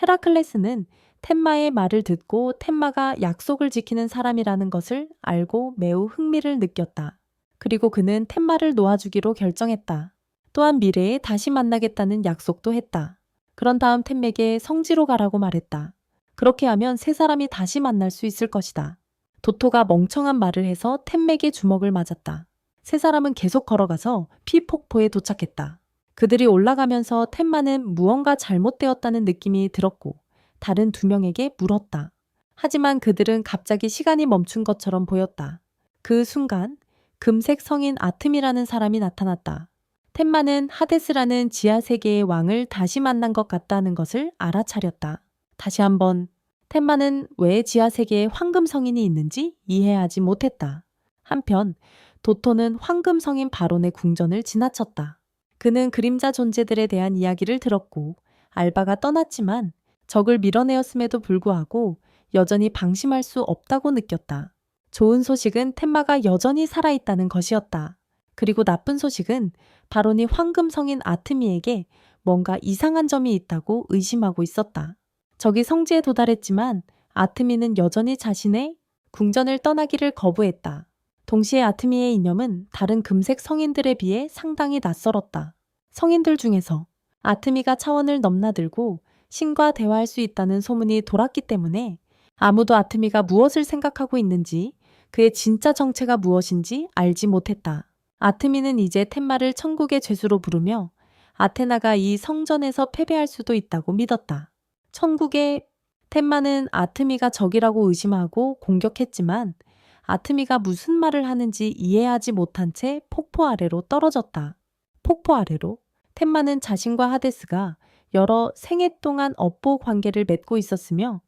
Speaker 1: 헤라클레스는 템마의 말을 듣고 템마가 약속을 지키는 사람이라는 것을 알고 매우 흥미를 느꼈다. 그리고 그는 템마를 놓아주기로 결정했다. 또한 미래에 다시 만나겠다는 약속도 했다. 그런 다음 템에게 성지로 가라고 말했다. 그렇게 하면 세 사람이 다시 만날 수 있을 것이다. 도토가 멍청한 말을 해서 템에게 주먹을 맞았다. 세 사람은 계속 걸어가서 피폭포에 도착했다. 그들이 올라가면서 템마는 무언가 잘못되었다는 느낌이 들었고 다른 두 명에게 물었다. 하지만 그들은 갑자기 시간이 멈춘 것처럼 보였다. 그 순간 금색 성인 아틈이라는 사람이 나타났다. 템마는 하데스라는 지하세계의 왕을 다시 만난 것 같다는 것을 알아차렸다. 다시 한번 템마는 왜 지하세계에 황금 성인이 있는지 이해하지 못했다. 한편 도토는 황금 성인 바론의 궁전을 지나쳤다. 그는 그림자 존재들에 대한 이야기를 들었고 알바가 떠났지만 적을 밀어내었음에도 불구하고 여전히 방심할 수 없다고 느꼈다. 좋은 소식은 템마가 여전히 살아있다는 것이었다. 그리고 나쁜 소식은 바론이 황금 성인 아트미에게 뭔가 이상한 점이 있다고 의심하고 있었다. 적이 성지에 도달했지만 아트미는 여전히 자신의 궁전을 떠나기를 거부했다. 동시에 아트미의 이념은 다른 금색 성인들에 비해 상당히 낯설었다. 성인들 중에서 아트미가 차원을 넘나들고 신과 대화할 수 있다는 소문이 돌았기 때문에 아무도 아트미가 무엇을 생각하고 있는지 그의 진짜 정체가 무엇인지 알지 못했다. 아트미는 이제 템마를 천국의 죄수로 부르며 아테나가 이 성전에서 패배할 수도 있다고 믿었다. 천국의 템마는 아트미가 적이라고 의심하고 공격했지만 아트미가 무슨 말을 하는지 이해하지 못한 채 폭포 아래로 떨어졌다. 폭포 아래로? 템마는 자신과 하데스가 여러 생애 동안 업보 관계를 맺고 있었으며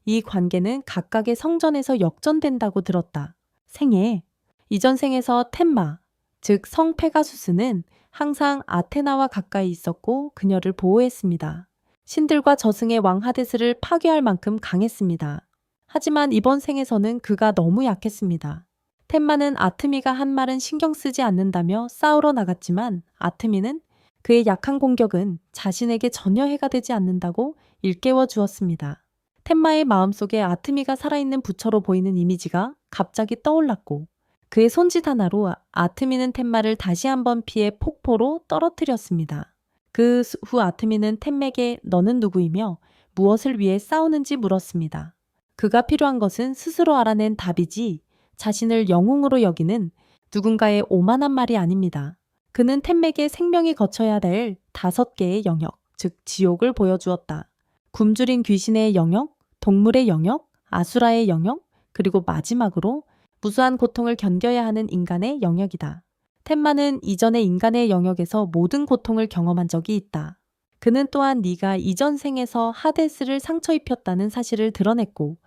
Speaker 1: 이 관계는 각각의 성전에서 역전된다고 들었다. 생애. 이전 생에서 템마, 즉 성 페가수스는 항상 아테나와 가까이 있었고 그녀를 보호했습니다. 신들과 저승의 왕 하데스를 파괴할 만큼 강했습니다. 하지만 이번 생에서는 그가 너무 약했습니다. 템마는 아트미가 한 말은 신경 쓰지 않는다며 싸우러 나갔지만 아트미는 그의 약한 공격은 자신에게 전혀 해가 되지 않는다고 일깨워 주었습니다. 템마의 마음속에 아트미가 살아있는 부처로 보이는 이미지가 갑자기 떠올랐고 그의 손짓 하나로 아트미는 템마를 다시 한번 피해 폭포로 떨어뜨렸습니다. 그 후 아트미는 템에게 너는 누구이며 무엇을 위해 싸우는지 물었습니다. 그가 필요한 것은 스스로 알아낸 답이지 자신을 영웅으로 여기는 누군가의 오만한 말이 아닙니다. 그는 템에게 생명이 거쳐야 될 5개의 영역, 즉 지옥을 보여주었다. 굶주린 귀신의 영역, 동물의 영역, 아수라의 영역, 그리고 마지막으로 무수한 고통을 견뎌야 하는 인간의 영역이다. 템마는 이전의 인간의 영역에서 모든 고통을 경험한 적이 있다. 그는 또한 네가 이전 생에서 하데스를 상처 입혔다는 사실을 드러냈고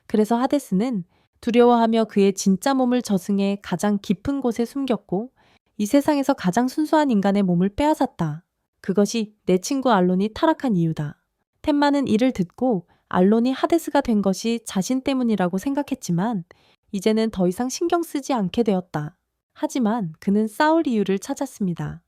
Speaker 1: 그래서 하데스는 두려워하며 그의 진짜 몸을 저승의 가장 깊은 곳에 숨겼고 이 세상에서 가장 순수한 인간의 몸을 빼앗았다. 그것이 내 친구 알론이 타락한 이유다. 템마는 이를 듣고 알론이 하데스가 된 것이 자신 때문이라고 생각했지만 이제는 더 이상 신경 쓰지 않게 되었다. 하지만 그는 싸울 이유를 찾았습니다.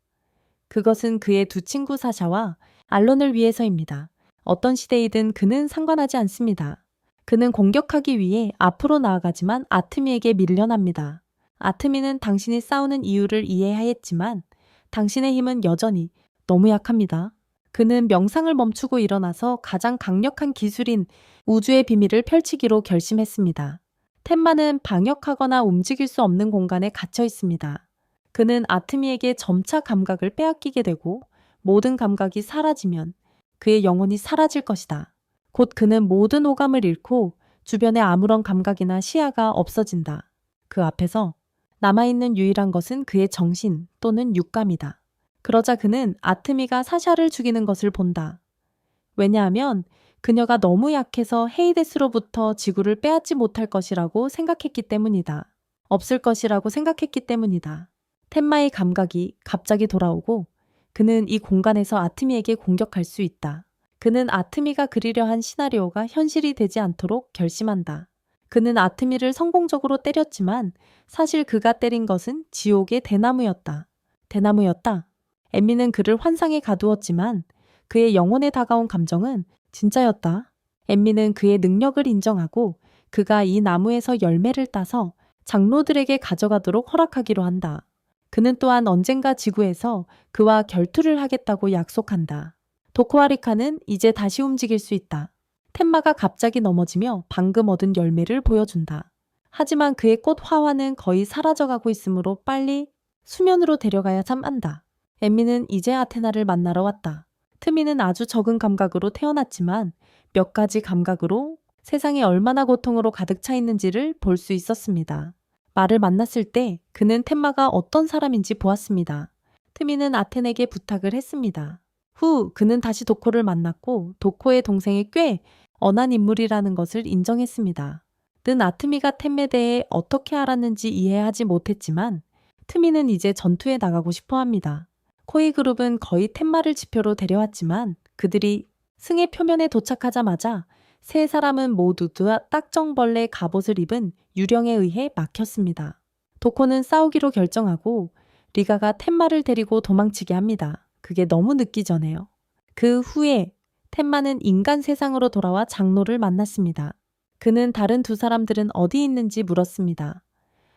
Speaker 1: 그것은 그의 두 친구 사샤와 알론을 위해서입니다. 어떤 시대이든 그는 상관하지 않습니다. 그는 공격하기 위해 앞으로 나아가지만 아트미에게 밀려납니다. 아트미는 당신이 싸우는 이유를 이해하였지만 당신의 힘은 여전히 너무 약합니다. 그는 명상을 멈추고 일어나서 가장 강력한 기술인 우주의 비밀을 펼치기로 결심했습니다. 텐마는 방역하거나 움직일 수 없는 공간에 갇혀 있습니다. 그는 아트미에게 점차 감각을 빼앗기게 되고 모든 감각이 사라지면 그의 영혼이 사라질 것이다. 곧 그는 모든 오감을 잃고 주변에 아무런 감각이나 시야가 없어진다. 그 앞에서 남아있는 유일한 것은 그의 정신 또는 육감이다. 그러자 그는 아트미가 사샤를 죽이는 것을 본다. 왜냐하면 그녀가 너무 약해서 헤이데스로부터 지구를 빼앗지 못할 것이라고 생각했기 때문이다. 없을 것이라고 생각했기 때문이다. 텐마의 감각이 갑자기 돌아오고 그는 이 공간에서 아트미에게 공격할 수 있다. 그는 아트미가 그리려 한 시나리오가 현실이 되지 않도록 결심한다. 그는 아트미를 성공적으로 때렸지만 사실 그가 때린 것은 지옥의 대나무였다. 대나무였다. 엠미는 그를 환상에 가두었지만 그의 영혼에 다가온 감정은 진짜였다. 엠미는 그의 능력을 인정하고 그가 이 나무에서 열매를 따서 장로들에게 가져가도록 허락하기로 한다. 그는 또한 언젠가 지구에서 그와 결투를 하겠다고 약속한다. 도코아리카는 이제 다시 움직일 수 있다. 텐마가 갑자기 넘어지며 방금 얻은 열매를 보여준다. 하지만 그의 꽃 화환은 거의 사라져가고 있으므로 빨리 수면으로 데려가야참 한다. 엠미는 이제 아테나를 만나러 왔다. 트미는 아주 적은 감각으로 태어났지만 몇 가지 감각으로 세상이 얼마나 고통으로 가득 차 있는지를 볼 수 있었습니다. 말을 만났을 때 그는 텐마가 어떤 사람인지 보았습니다. 트미는 아텐에게 부탁을 했습니다. 후 그는 다시 도코를 만났고 도코의 동생이 꽤 언한 인물이라는 것을 인정했습니다. 는 아트미가 템에 대해 어떻게 알았는지 이해하지 못했지만 트미는 이제 전투에 나가고 싶어 합니다. 코이 그룹은 거의 텐마를 지표로 데려왔지만 그들이 승의 표면에 도착하자마자 세 사람은 모두 딱정벌레 갑옷을 입은 유령에 의해 막혔습니다. 도코는 싸우기로 결정하고 리가가 텐마를 데리고 도망치게 합니다. 그게 너무 늦기 전에요. 그 후에 텐마는 인간 세상으로 돌아와 장로를 만났습니다. 그는 다른 두 사람들은 어디 있는지 물었습니다.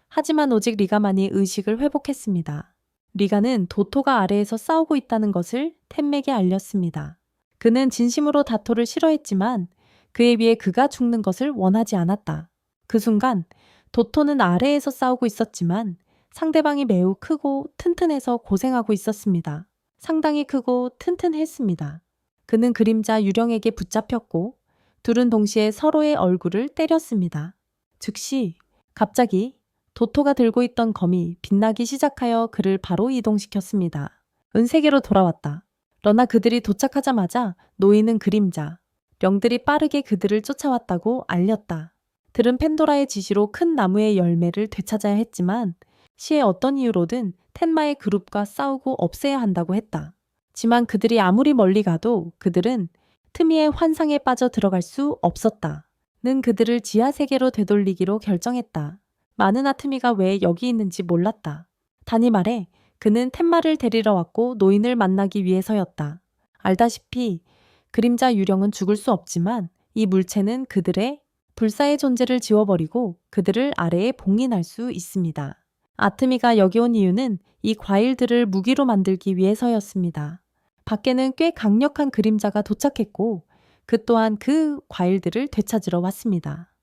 Speaker 1: 하지만 오직 리가만이 의식을 회복했습니다. 리가는 도토가 아래에서 싸우고 있다는 것을 텐맥에 알렸습니다. 그는 진심으로 다토를 싫어했지만 그에 비해 그가 죽는 것을 원하지 않았다. 그 순간 도토는 아래에서 싸우고 있었지만 상대방이 매우 크고 튼튼해서 고생하고 있었습니다. 상당히 크고 튼튼했습니다. 그는 그림자 유령에게 붙잡혔고 둘은 동시에 서로의 얼굴을 때렸습니다. 즉시 갑자기 도토가 들고 있던 검이 빛나기 시작하여 그를 바로 이동시켰습니다. 은세계로 돌아왔다. 그러나 그들이 도착하자마자 노이는 그림자, 령들이 빠르게 그들을 쫓아왔다고 알렸다. 들은 펜도라의 지시로 큰 나무의 열매를 되찾아야 했지만 시의 어떤 이유로든 텐마의 그룹과 싸우고 없애야 한다고 했다. 지만 그들이 아무리 멀리 가도 그들은 트미의 환상에 빠져 들어갈 수 없었다. 는 그들을 지하세계로 되돌리기로 결정했다. 많은 아트미가 왜 여기 있는지 몰랐다. 단이 말해 그는 텐마를 데리러 왔고 노인을 만나기 위해서였다. 알다시피 그림자 유령은 죽을 수 없지만 이 물체는 그들의 불사의 존재를 지워버리고 그들을 아래에 봉인할 수 있습니다. 아트미가 여기 온 이유는 이 과일들을 무기로 만들기 위해서였습니다. 밖에는 꽤 강력한 그림자가 도착했고 그 또한 그 과일들을 되찾으러 왔습니다.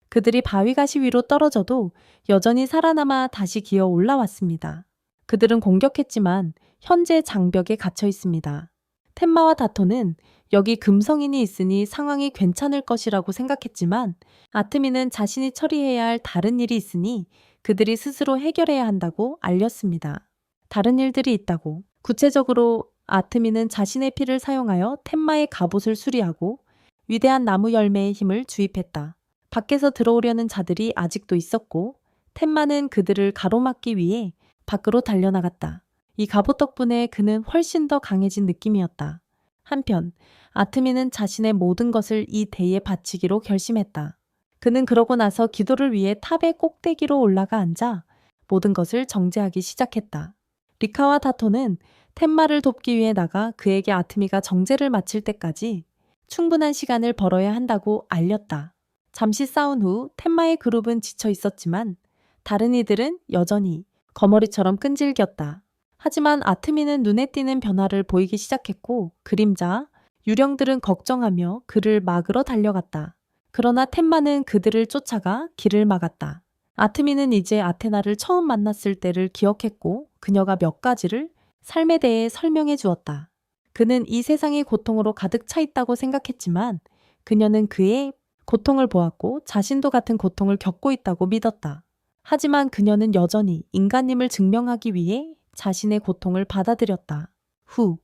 Speaker 1: 그들이 바위가시 위로 떨어져도 여전히 살아남아 다시 기어 올라왔습니다. 그들은 공격했지만 현재 장벽에 갇혀 있습니다. 텐마와 다토는 여기 금성인이 있으니 상황이 괜찮을 것이라고 생각했지만 아트미는 자신이 처리해야 할 다른 일이 있으니 그들이 스스로 해결해야 한다고 알렸습니다. 다른 일들이 있다고. 구체적으로 아트미는 자신의 피를 사용하여 텐마의 갑옷을 수리하고 위대한 나무 열매의 힘을 주입했다. 밖에서 들어오려는 자들이 아직도 있었고 텐마는 그들을 가로막기 위해 밖으로 달려나갔다. 이 갑옷 덕분에 그는 훨씬 더 강해진 느낌이었다. 한편 아트미는 자신의 모든 것을 이 대에 바치기로 결심했다. 그는 그러고 나서 기도를 위해 탑의 꼭대기로 올라가 앉아 모든 것을 정제하기 시작했다. 리카와 다토는 텐마를 돕기 위해 나가 그에게 아트미가 정제를 마칠 때까지 충분한 시간을 벌어야 한다고 알렸다. 잠시 싸운 후 텐마의 그룹은 지쳐 있었지만 다른 이들은 여전히 거머리처럼 끈질겼다. 하지만 아트미는 눈에 띄는 변화를 보이기 시작했고 그림자, 유령들은 걱정하며 그를 막으러 달려갔다. 그러나 텐마는 그들을 쫓아가 길을 막았다. 아트미는 이제 아테나를 처음 만났을 때를 기억했고 그녀가 몇 가지를 삶에 대해 설명해 주었다. 그는 이 세상이 고통으로 가득 차 있다고 생각했지만 그녀는 그의 고통을 보았고 자신도 같은 고통을 겪고 있다고 믿었다. 하지만 그녀는 여전히 인간임을 증명하기 위해 자신의 고통을 받아들였다. 후,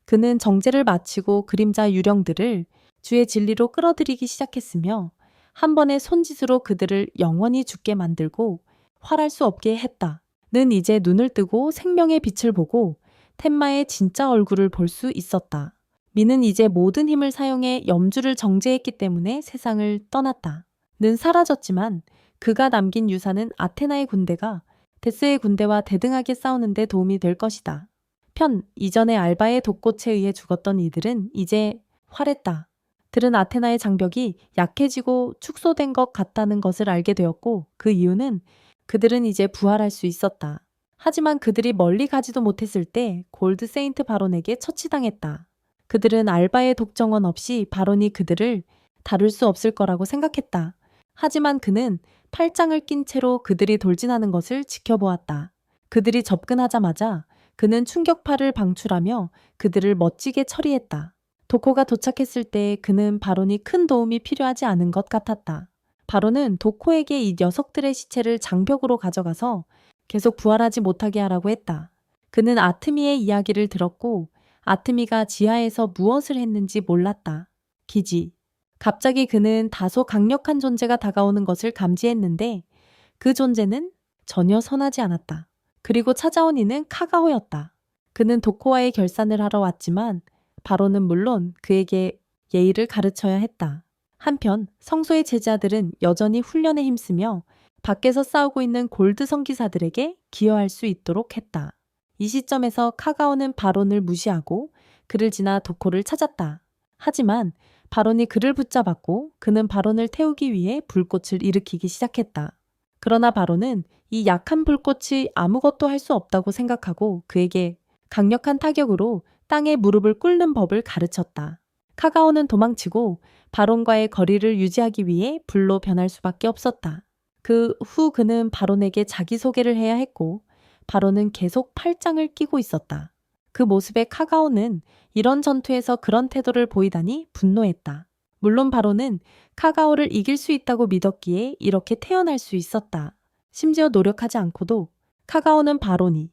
Speaker 1: 그는 정제를 마치고 그림자 유령들을 주의 진리로 끌어들이기 시작했으며 한 번의 손짓으로 그들을 영원히 죽게 만들고 활할 수 없게 했다. 는 이제 눈을 뜨고 생명의 빛을 보고 텐마의 진짜 얼굴을 볼 수 있었다. 미는 이제 모든 힘을 사용해 염주를 정제했기 때문에 세상을 떠났다. 는 사라졌지만 그가 남긴 유산은 아테나의 군대가 데스의 군대와 대등하게 싸우는 데 도움이 될 것이다. 이전에 알바의 독꽃에 의해 죽었던 이들은 이제 활했다. 들은 아테나의 장벽이 약해지고 축소된 것 같다는 것을 알게 되었고 그 이유는 그들은 이제 부활할 수 있었다. 하지만 그들이 멀리 가지도 못했을 때 골드 세인트 바론에게 처치당했다. 그들은 알바의 독정원 없이 바론이 그들을 다룰 수 없을 거라고 생각했다. 하지만 그는 팔짱을 낀 채로 그들이 돌진하는 것을 지켜보았다. 그들이 접근하자마자 그는 충격파를 방출하며 그들을 멋지게 처리했다. 도코가 도착했을 때 그는 바론이 큰 도움이 필요하지 않은 것 같았다. 바론은 도코에게 이 녀석들의 시체를 장벽으로 가져가서 계속 부활하지 못하게 하라고 했다. 그는 아트미의 이야기를 들었고 아트미가 지하에서 무엇을 했는지 몰랐다. 기지. 갑자기 그는 다소 강력한 존재가 다가오는 것을 감지했는데 그 존재는 전혀 선하지 않았다. 그리고 찾아온 이는 카가호였다. 그는 도코와의 결산을 하러 왔지만 바로는 물론 그에게 예의를 가르쳐야 했다. 한편 성소의 제자들은 여전히 훈련에 힘쓰며 밖에서 싸우고 있는 골드 성기사들에게 기여할 수 있도록 했다. 이 시점에서 카가오는 바론을 무시하고 그를 지나 도코를 찾았다. 하지만 바론이 그를 붙잡았고 그는 바론을 태우기 위해 불꽃을 일으키기 시작했다. 그러나 바론은 이 약한 불꽃이 아무것도 할 수 없다고 생각하고 그에게 강력한 타격으로 땅에 무릎을 꿇는 법을 가르쳤다. 카가오는 도망치고 바론과의 거리를 유지하기 위해 불로 변할 수밖에 없었다. 그 후 그는 바론에게 자기소개를 해야 했고 바론은 계속 팔짱을 끼고 있었다. 그 모습에 카가오는 이런 전투에서 그런 태도를 보이다니 분노했다. 물론 바론은 카가오를 이길 수 있다고 믿었기에 이렇게 태어날 수 있었다. 심지어 노력하지 않고도 카가오는 바론이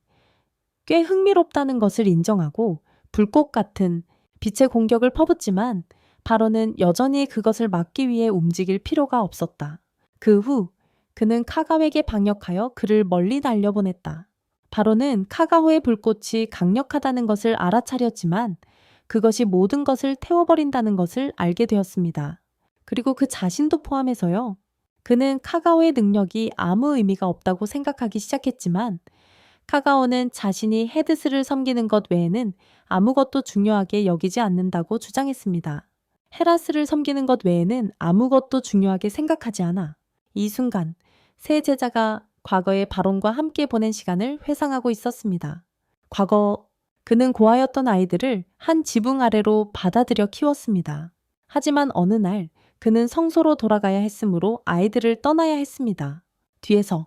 Speaker 1: 꽤 흥미롭다는 것을 인정하고 불꽃 같은 빛의 공격을 퍼붓지만 바론은 여전히 그것을 막기 위해 움직일 필요가 없었다. 그 후 그는 카가오에게 방역하여 그를 멀리 날려보냈다. 바론은 카가호의 불꽃이 강력하다는 것을 알아차렸지만 그것이 모든 것을 태워버린다는 것을 알게 되었습니다. 그리고 그 자신도 포함해서요. 그는 카가오의 능력이 아무 의미가 없다고 생각하기 시작했지만 카가오는 자신이 헤드스를 섬기는 것 외에는 아무것도 중요하게 여기지 않는다고 주장했습니다. 헤라스를 섬기는 것 외에는 아무것도 중요하게 생각하지 않아. 이 순간 세 제자가 과거의 바론과 함께 보낸 시간을 회상하고 있었습니다. 과거 그는 고아였던 아이들을 한 지붕 아래로 받아들여 키웠습니다. 하지만 어느 날 그는 성소로 돌아가야 했으므로 아이들을 떠나야 했습니다. 뒤에서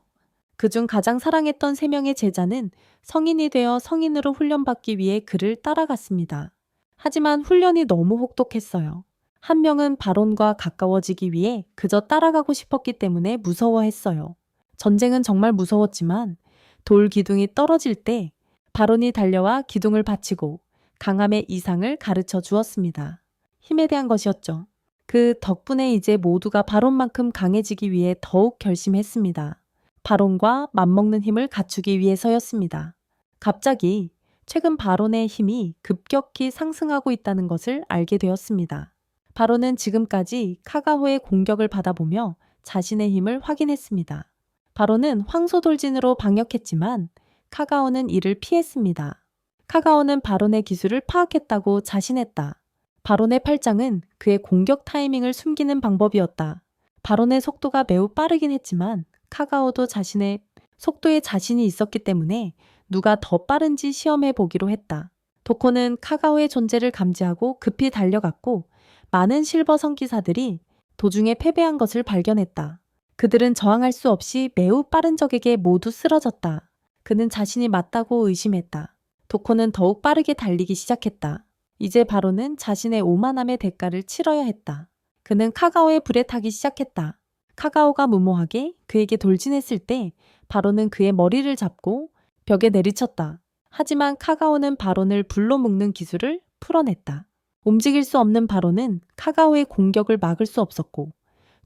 Speaker 1: 그중 가장 사랑했던 3명의 제자는 성인이 되어 성인으로 훈련받기 위해 그를 따라갔습니다. 하지만 훈련이 너무 혹독했어요. 한 명은 바론과 가까워지기 위해 그저 따라가고 싶었기 때문에 무서워했어요. 전쟁은 정말 무서웠지만 돌 기둥이 떨어질 때 바론이 달려와 기둥을 받치고 강함의 이상을 가르쳐 주었습니다. 힘에 대한 것이었죠. 그 덕분에 이제 모두가 바론만큼 강해지기 위해 더욱 결심했습니다. 바론과 맞먹는 힘을 갖추기 위해서였습니다. 갑자기 최근 바론의 힘이 급격히 상승하고 있다는 것을 알게 되었습니다. 바론은 지금까지 카가호의 공격을 받아보며 자신의 힘을 확인했습니다. 바론은 황소돌진으로 방역했지만 카가오는 이를 피했습니다. 카가오는 바론의 기술을 파악했다고 자신했다. 바론의 팔짱은 그의 공격 타이밍을 숨기는 방법이었다. 바론의 속도가 매우 빠르긴 했지만 카가오도 자신의 속도에 자신이 있었기 때문에 누가 더 빠른지 시험해 보기로 했다. 도코는 카가오의 존재를 감지하고 급히 달려갔고 많은 실버 성기사들이 도중에 패배한 것을 발견했다. 그들은 저항할 수 없이 매우 빠른 적에게 모두 쓰러졌다. 그는 자신이 맞다고 의심했다. 도코는 더욱 빠르게 달리기 시작했다. 이제 바로는 자신의 오만함의 대가를 치러야 했다. 그는 카가오의 불에 타기 시작했다. 카가오가 무모하게 그에게 돌진했을 때 바로는 그의 머리를 잡고 벽에 내리쳤다. 하지만 카가오는 바론을 불로 묶는 기술을 풀어냈다. 움직일 수 없는 바론은 카가오의 공격을 막을 수 없었고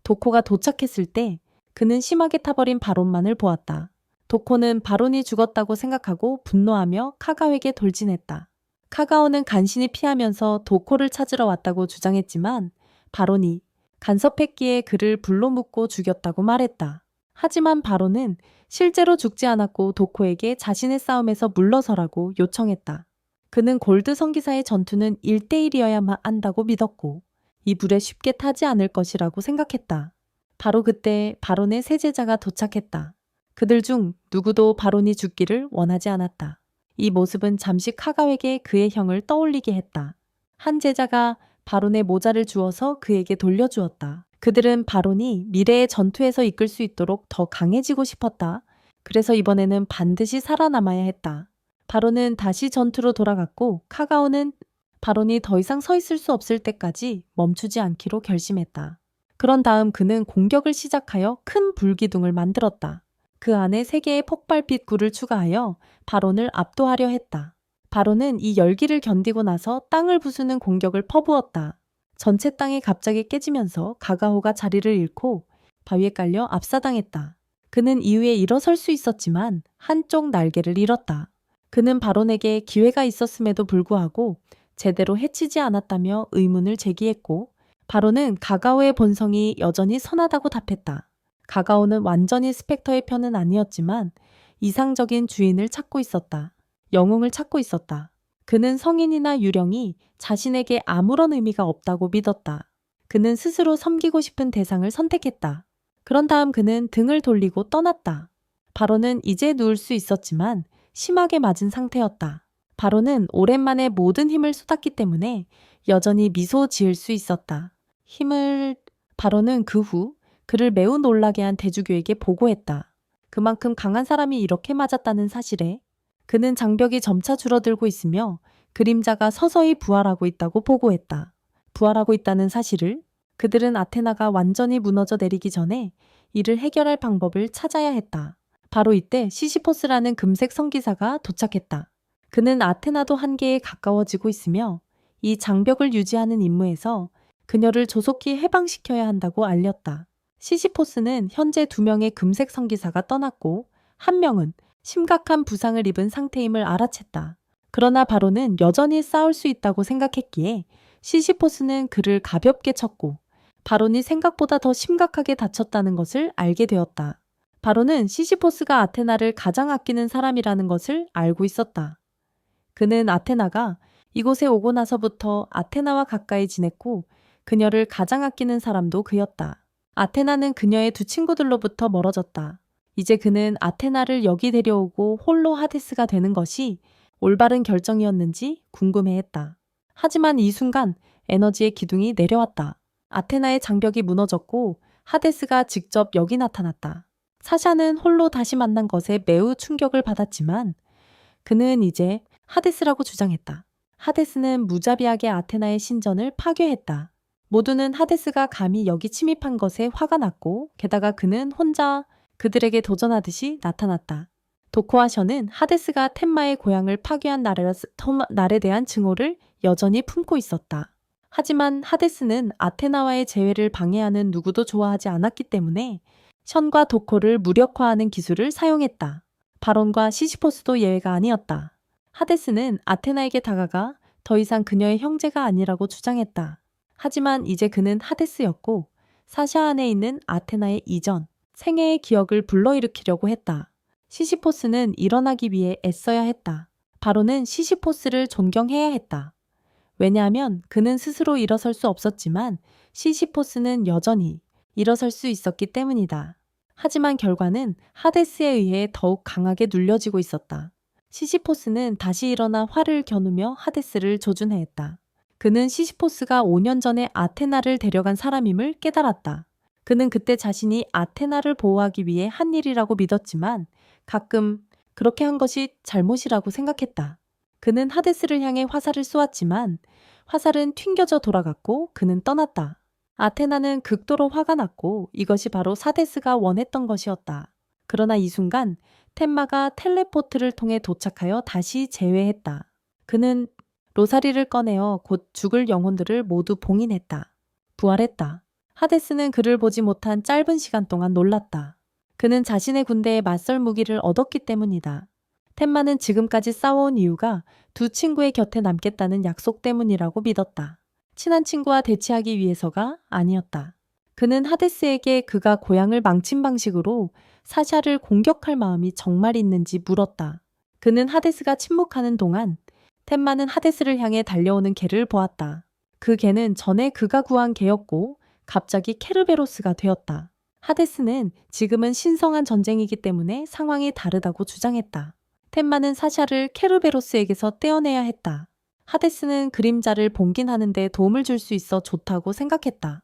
Speaker 1: 도코가 도착했을 때 그는 심하게 타버린 바론만을 보았다. 도코는 바론이 죽었다고 생각하고 분노하며 카가오에게 돌진했다. 카가오는 간신히 피하면서 도코를 찾으러 왔다고 주장했지만 바론이 간섭했기에 그를 불로 묶고 죽였다고 말했다. 하지만 바론은 실제로 죽지 않았고 도코에게 자신의 싸움에서 물러서라고 요청했다. 그는 골드 성기사의 전투는 1대1이어야만 한다고 믿었고 이 불에 쉽게 타지 않을 것이라고 생각했다. 바로 그때 바론의 세 제자가 도착했다. 그들 중 누구도 바론이 죽기를 원하지 않았다. 이 모습은 잠시 카가오에게 그의 형을 떠올리게 했다. 한 제자가 바론의 모자를 주어서 그에게 돌려주었다. 그들은 바론이 미래의 전투에서 이끌 수 있도록 더 강해지고 싶었다. 그래서 이번에는 반드시 살아남아야 했다. 바론은 다시 전투로 돌아갔고 카가오는 바론이 더 이상 서 있을 수 없을 때까지 멈추지 않기로 결심했다. 그런 다음 그는 공격을 시작하여 큰 불기둥을 만들었다. 그 안에 3개의 폭발빛 굴을 추가하여 바론을 압도하려 했다. 바론은 이 열기를 견디고 나서 땅을 부수는 공격을 퍼부었다. 전체 땅이 갑자기 깨지면서 가가호가 자리를 잃고 바위에 깔려 압사당했다. 그는 이후에 일어설 수 있었지만 한쪽 날개를 잃었다. 그는 바론에게 기회가 있었음에도 불구하고 제대로 해치지 않았다며 의문을 제기했고 바론은 가가오의 본성이 여전히 선하다고 답했다. 가가오는 완전히 스펙터의 편은 아니었지만 이상적인 주인을 찾고 있었다. 영웅을 찾고 있었다. 그는 성인이나 유령이 자신에게 아무런 의미가 없다고 믿었다. 그는 스스로 섬기고 싶은 대상을 선택했다. 그런 다음 그는 등을 돌리고 떠났다. 바론은 이제 누울 수 있었지만 심하게 맞은 상태였다. 바론은 오랜만에 모든 힘을 쏟았기 때문에 여전히 미소 지을 수 있었다. 바론은 그 후 그를 매우 놀라게 한 대주교에게 보고했다. 그만큼 강한 사람이 이렇게 맞았다는 사실에 그는 장벽이 점차 줄어들고 있으며 그림자가 서서히 부활하고 있다고 보고했다. 부활하고 있다는 사실을 그들은 아테나가 완전히 무너져 내리기 전에 이를 해결할 방법을 찾아야 했다. 바로 이때 시시포스라는 금색 성기사가 도착했다. 그는 아테나도 한계에 가까워지고 있으며 이 장벽을 유지하는 임무에서 그녀를 조속히 해방시켜야 한다고 알렸다. 시시포스는 현재 2명의 금색 성기사가 떠났고 1명은 심각한 부상을 입은 상태임을 알아챘다. 그러나 바로는 여전히 싸울 수 있다고 생각했기에 시시포스는 그를 가볍게 쳤고 바론이 생각보다 더 심각하게 다쳤다는 것을 알게 되었다. 바론은 시시포스가 아테나를 가장 아끼는 사람이라는 것을 알고 있었다. 그는 아테나가 이곳에 오고 나서부터 아테나와 가까이 지냈고 그녀를 가장 아끼는 사람도 그였다. 아테나는 그녀의 2 친구들로부터 멀어졌다. 이제 그는 아테나를 여기 데려오고 홀로 하데스가 되는 것이 올바른 결정이었는지 궁금해했다. 하지만 이 순간 에너지의 기둥이 내려왔다. 아테나의 장벽이 무너졌고 하데스가 직접 여기 나타났다. 사샤는 홀로 다시 만난 것에 매우 충격을 받았지만 그는 이제 하데스라고 주장했다. 하데스는 무자비하게 아테나의 신전을 파괴했다. 모두는 하데스가 감히 여기 침입한 것에 화가 났고 게다가 그는 혼자 그들에게 도전하듯이 나타났다. 도코와 션은 하데스가 텐마의 고향을 파괴한 날에 대한 증오를 여전히 품고 있었다. 하지만 하데스는 아테나와의 재회를 방해하는 누구도 좋아하지 않았기 때문에 션과 도코를 무력화하는 기술을 사용했다. 바론과 시시포스도 예외가 아니었다. 하데스는 아테나에게 다가가 더 이상 그녀의 형제가 아니라고 주장했다. 하지만 이제 그는 하데스였고 사샤 안에 있는 아테나의 이전, 생애의 기억을 불러일으키려고 했다. 시시포스는 일어나기 위해 애써야 했다. 바로는 시시포스를 존경해야 했다. 왜냐하면 그는 스스로 일어설 수 없었지만 시시포스는 여전히 일어설 수 있었기 때문이다. 하지만 결과는 하데스에 의해 더욱 강하게 눌려지고 있었다. 시시포스는 다시 일어나 활을 겨누며 하데스를 조준해했다. 그는 시시포스가 5년 전에 아테나를 데려간 사람임을 깨달았다. 그는 그때 자신이 아테나를 보호하기 위해 한 일이라고 믿었지만 가끔 그렇게 한 것이 잘못이라고 생각했다. 그는 하데스를 향해 화살을 쏘았지만 화살은 튕겨져 돌아갔고 그는 떠났다. 아테나는 극도로 화가 났고 이것이 바로 사데스가 원했던 것이었다. 그러나 이 순간 템마가 텔레포트를 통해 도착하여 다시 재회했다. 그는 로사리를 꺼내어 곧 죽을 영혼들을 모두 봉인했다. 부활했다. 하데스는 그를 보지 못한 짧은 시간 동안 놀랐다. 그는 자신의 군대에 맞설 무기를 얻었기 때문이다. 템마는 지금까지 싸워온 이유가 두 친구의 곁에 남겠다는 약속 때문이라고 믿었다. 친한 친구와 대치하기 위해서가 아니었다. 그는 하데스에게 그가 고향을 망친 방식으로 사샤를 공격할 마음이 정말 있는지 물었다. 그는 하데스가 침묵하는 동안 템마는 하데스를 향해 달려오는 개를 보았다. 그 개는 전에 그가 구한 개였고 갑자기 케르베로스가 되었다. 하데스는 지금은 신성한 전쟁이기 때문에 상황이 다르다고 주장했다. 템마는 사샤를 케르베로스에게서 떼어내야 했다. 하데스는 그림자를 봉긴하는 데 도움을 줄 수 있어 좋다고 생각했다.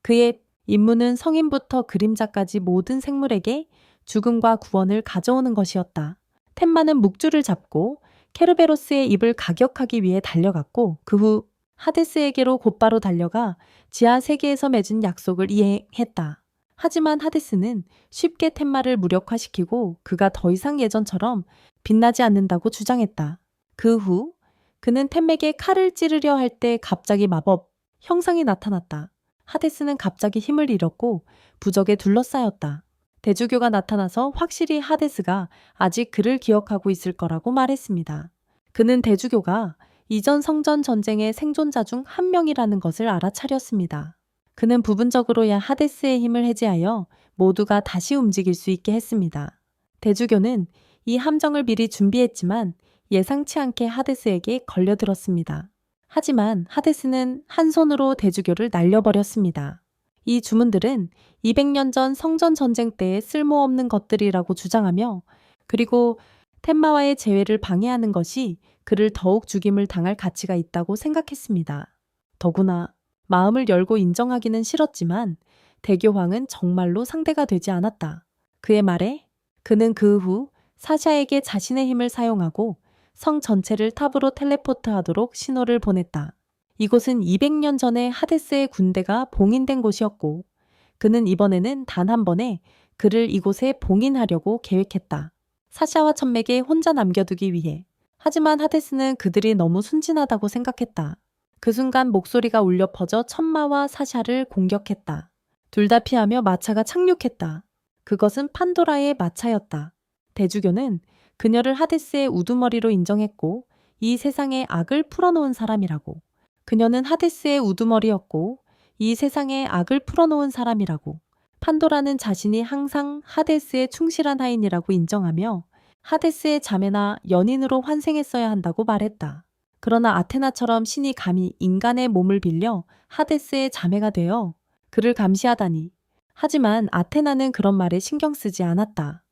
Speaker 1: 그의 임무는 성인부터 그림자까지 모든 생물에게 죽음과 구원을 가져오는 것이었다. 템마는 묵주를 잡고 케르베로스의 입을 가격하기 위해 달려갔고 그 후 하데스에게로 곧바로 달려가 지하 세계에서 맺은 약속을 이행했다. 하지만 하데스는 쉽게 템마를 무력화시키고 그가 더 이상 예전처럼 빛나지 않는다고 주장했다. 그 후 그는 템에게 칼을 찌르려 할 때 갑자기 마법 형상이 나타났다. 하데스는 갑자기 힘을 잃었고 부적에 둘러싸였다. 대주교가 나타나서 확실히 하데스가 아직 그를 기억하고 있을 거라고 말했습니다. 그는 대주교가 이전 성전 전쟁의 생존자 중 한 명이라는 것을 알아차렸습니다. 그는 부분적으로야 하데스의 힘을 해제하여 모두가 다시 움직일 수 있게 했습니다. 대주교는 이 함정을 미리 준비했지만 예상치 않게 하데스에게 걸려들었습니다. 하지만 하데스는 한 손으로 대주교를 날려버렸습니다. 이 주문들은 200년 전 성전 전쟁 때의 쓸모없는 것들이라고 주장하며 그리고 템마와의 재회를 방해하는 것이 그를 더욱 죽임을 당할 가치가 있다고 생각했습니다. 더구나 마음을 열고 인정하기는 싫었지만 대교황은 정말로 상대가 되지 않았다. 그의 말에 그는 그 후 사샤에게 자신의 힘을 사용하고 성 전체를 탑으로 텔레포트하도록 신호를 보냈다. 이곳은 200년 전에 하데스의 군대가 봉인된 곳이었고 그는 이번에는 단 한 번에 그를 이곳에 봉인하려고 계획했다. 사샤와 천맥에 혼자 남겨두기 위해. 하지만 하데스는 그들이 너무 순진하다고 생각했다. 그 순간 목소리가 울려 퍼져 천마와 사샤를 공격했다. 둘 다 피하며 마차가 착륙했다. 그것은 판도라의 마차였다. 대주교는 그녀를 하데스의 우두머리로 인정했고 이 세상의 악을 풀어놓은 사람이라고. 그녀는 하데스의 우두머리였고 이 세상의 악을 풀어놓은 사람이라고. 판도라는 자신이 항상 하데스의 충실한 하인이라고 인정하며 하데스의 자매나 연인으로 환생했어야 한다고 말했다. 그러나 아테나처럼 신이 감히 인간의 몸을 빌려 하데스의 자매가 되어 그를 감시하다니. 하지만 아테나는 그런 말에 신경 쓰지 않았다.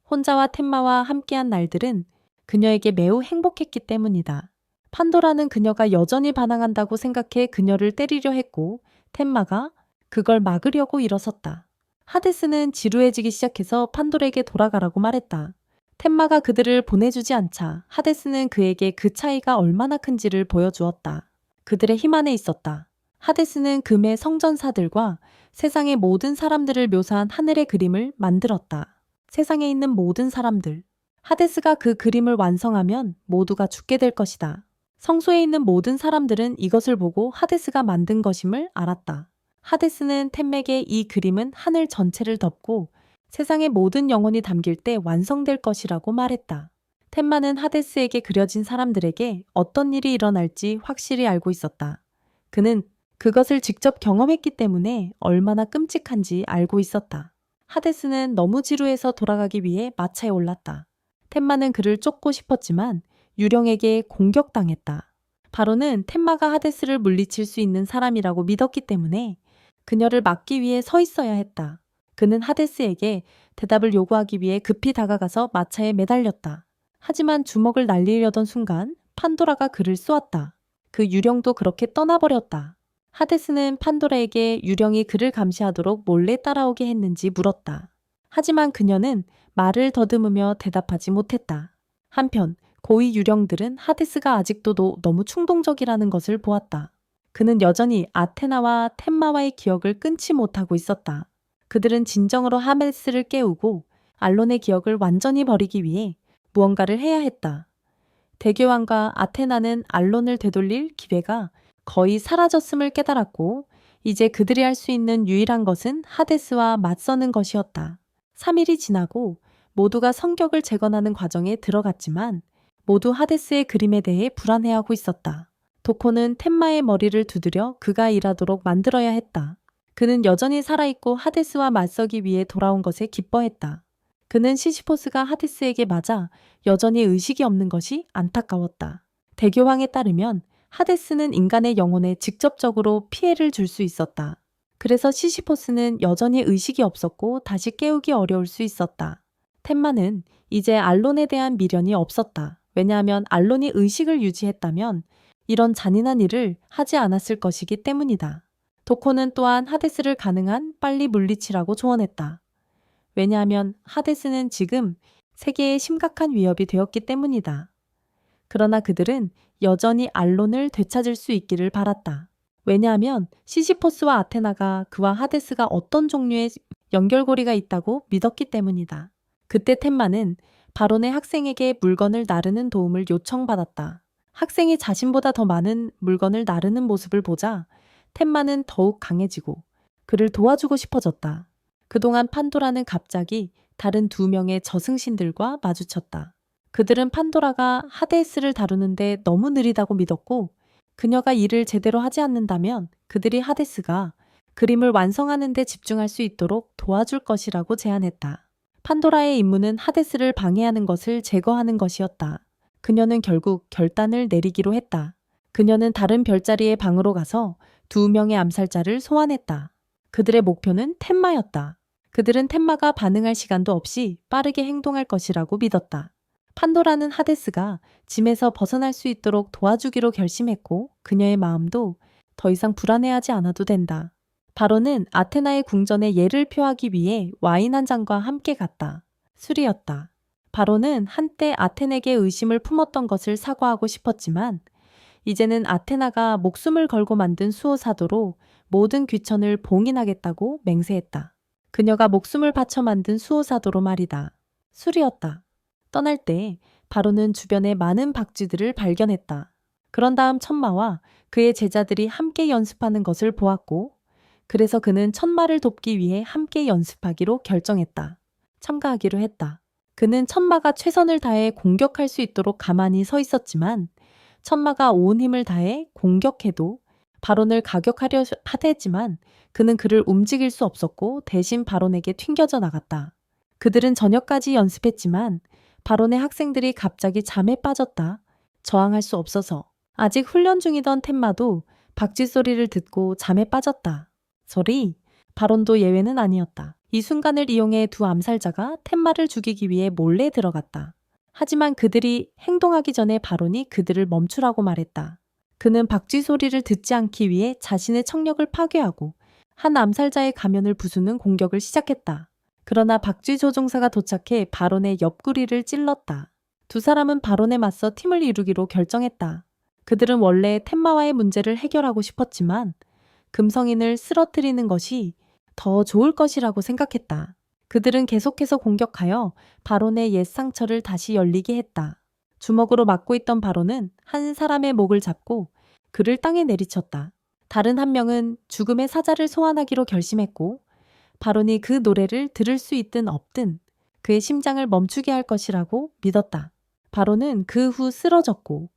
Speaker 1: 혼자와 템마와 함께한 날들은 그녀에게 매우 행복했기 때문이다. 판도라는 그녀가 여전히 반항한다고 생각해 그녀를 때리려 했고 템마가 그걸 막으려고 일어섰다. 하데스는 지루해지기 시작해서 판도라에게 돌아가라고 말했다. 템마가 그들을 보내주지 않자 하데스는 그에게 그 차이가 얼마나 큰지를 보여주었다. 그들의 힘 안에 있었다. 하데스는 금의 성전사들과 세상의 모든 사람들을 묘사한 하늘의 그림을 만들었다. 세상에 있는 모든 사람들. 하데스가 그 그림을 완성하면 모두가 죽게 될 것이다. 성소에 있는 모든 사람들은 이것을 보고 하데스가 만든 것임을 알았다. 하데스는 템맥의 이 그림은 하늘 전체를 덮고 세상의 모든 영혼이 담길 때 완성될 것이라고 말했다. 템마는 하데스에게 그려진 사람들에게 어떤 일이 일어날지 확실히 알고 있었다. 그는 그것을 직접 경험했기 때문에 얼마나 끔찍한지 알고 있었다. 하데스는 너무 지루해서 돌아가기 위해 마차에 올랐다. 템마는 그를 쫓고 싶었지만 유령에게 공격당했다. 바로는 템마가 하데스를 물리칠 수 있는 사람이라고 믿었기 때문에 그녀를 막기 위해 서 있어야 했다. 그는 하데스에게 대답을 요구하기 위해 급히 다가가서 마차에 매달렸다. 하지만 주먹을 날리려던 순간 판도라가 그를 쏘았다. 그 유령도 그렇게 떠나버렸다. 하데스는 판도라에게 유령이 그를 감시하도록 몰래 따라오게 했는지 물었다. 하지만 그녀는 말을 더듬으며 대답하지 못했다. 한편 고위 유령들은 하데스가 아직도 너무 충동적이라는 것을 보았다. 그는 여전히 아테나와 템마와의 기억을 끊지 못하고 있었다. 그들은 진정으로 하데스를 깨우고 알론의 기억을 완전히 버리기 위해 무언가를 해야 했다. 대교황과 아테나는 알론을 되돌릴 기회가 거의 사라졌음을 깨달았고 이제 그들이 할 수 있는 유일한 것은 하데스와 맞서는 것이었다. 3일이 지나고 모두가 성격을 재건하는 과정에 들어갔지만 모두 하데스의 그림에 대해 불안해하고 있었다. 도코는 템마의 머리를 두드려 그가 일하도록 만들어야 했다. 그는 여전히 살아있고 하데스와 맞서기 위해 돌아온 것에 기뻐했다. 그는 시시포스가 하데스에게 맞아 여전히 의식이 없는 것이 안타까웠다. 대교황에 따르면 하데스는 인간의 영혼에 직접적으로 피해를 줄 수 있었다. 그래서 시시포스는 여전히 의식이 없었고 다시 깨우기 어려울 수 있었다. 템마는 이제 알론에 대한 미련이 없었다. 왜냐하면 알론이 의식을 유지했다면 이런 잔인한 일을 하지 않았을 것이기 때문이다. 도코는 또한 하데스를 가능한 빨리 물리치라고 조언했다. 왜냐하면 하데스는 지금 세계에 심각한 위협이 되었기 때문이다. 그러나 그들은 여전히 알론을 되찾을 수 있기를 바랐다. 왜냐하면 시시포스와 아테나가 그와 하데스가 어떤 종류의 연결고리가 있다고 믿었기 때문이다. 그때 템마는 바론의 학생에게 물건을 나르는 도움을 요청받았다. 학생이 자신보다 더 많은 물건을 나르는 모습을 보자 템마는 더욱 강해지고 그를 도와주고 싶어졌다. 그동안 판도라는 갑자기 다른 2명의 저승신들과 마주쳤다. 그들은 판도라가 하데스를 다루는데 너무 느리다고 믿었고 그녀가 일을 제대로 하지 않는다면 그들이 하데스가 그림을 완성하는 데 집중할 수 있도록 도와줄 것이라고 제안했다. 판도라의 임무는 하데스를 방해하는 것을 제거하는 것이었다. 그녀는 결국 결단을 내리기로 했다. 그녀는 다른 별자리의 방으로 가서 2명의 암살자를 소환했다. 그들의 목표는 템마였다. 그들은 템마가 반응할 시간도 없이 빠르게 행동할 것이라고 믿었다. 판도라는 하데스가 짐에서 벗어날 수 있도록 도와주기로 결심했고 그녀의 마음도 더 이상 불안해하지 않아도 된다. 바로는 아테나의 궁전에 예를 표하기 위해 와인 한 잔과 함께 갔다. 술이었다. 바로는 한때 아테네에게 의심을 품었던 것을 사과하고 싶었지만 이제는 아테나가 목숨을 걸고 만든 수호사도로 모든 귀천을 봉인하겠다고 맹세했다. 그녀가 목숨을 바쳐 만든 수호사도로 말이다. 술이었다. 떠날 때 바로는 주변에 많은 박쥐들을 발견했다. 그런 다음 천마와 그의 제자들이 함께 연습하는 것을 보았고 그래서 그는 천마를 돕기 위해 함께 연습하기로 결정했다. 참가하기로 했다. 그는 천마가 최선을 다해 공격할 수 있도록 가만히 서 있었지만 천마가 온 힘을 다해 공격해도 바론을 가격하려 하대지만 그는 그를 움직일 수 없었고 대신 바론에게 튕겨져 나갔다. 그들은 저녁까지 연습했지만 바론의 학생들이 갑자기 잠에 빠졌다. 저항할 수 없어서. 아직 훈련 중이던 템마도 박쥐 소리를 듣고 잠에 빠졌다. 바론도 예외는 아니었다. 이 순간을 이용해 2 암살자가 템마를 죽이기 위해 몰래 들어갔다. 하지만 그들이 행동하기 전에 바론이 그들을 멈추라고 말했다. 그는 박쥐 소리를 듣지 않기 위해 자신의 청력을 파괴하고 한 암살자의 가면을 부수는 공격을 시작했다. 그러나 박쥐 조종사가 도착해 바론의 옆구리를 찔렀다. 2 사람은 바론에 맞서 팀을 이루기로 결정했다. 그들은 원래 템마와의 문제를 해결하고 싶었지만 금성인을 쓰러뜨리는 것이 더 좋을 것이라고 생각했다. 그들은 계속해서 공격하여 바론의 옛 상처를 다시 열리게 했다. 주먹으로 막고 있던 바론은 한 사람의 목을 잡고 그를 땅에 내리쳤다. 다른 한 명은 죽음의 사자를 소환하기로 결심했고 바론이 그 노래를 들을 수 있든 없든 그의 심장을 멈추게 할 것이라고 믿었다. 바론은 그 후 쓰러졌고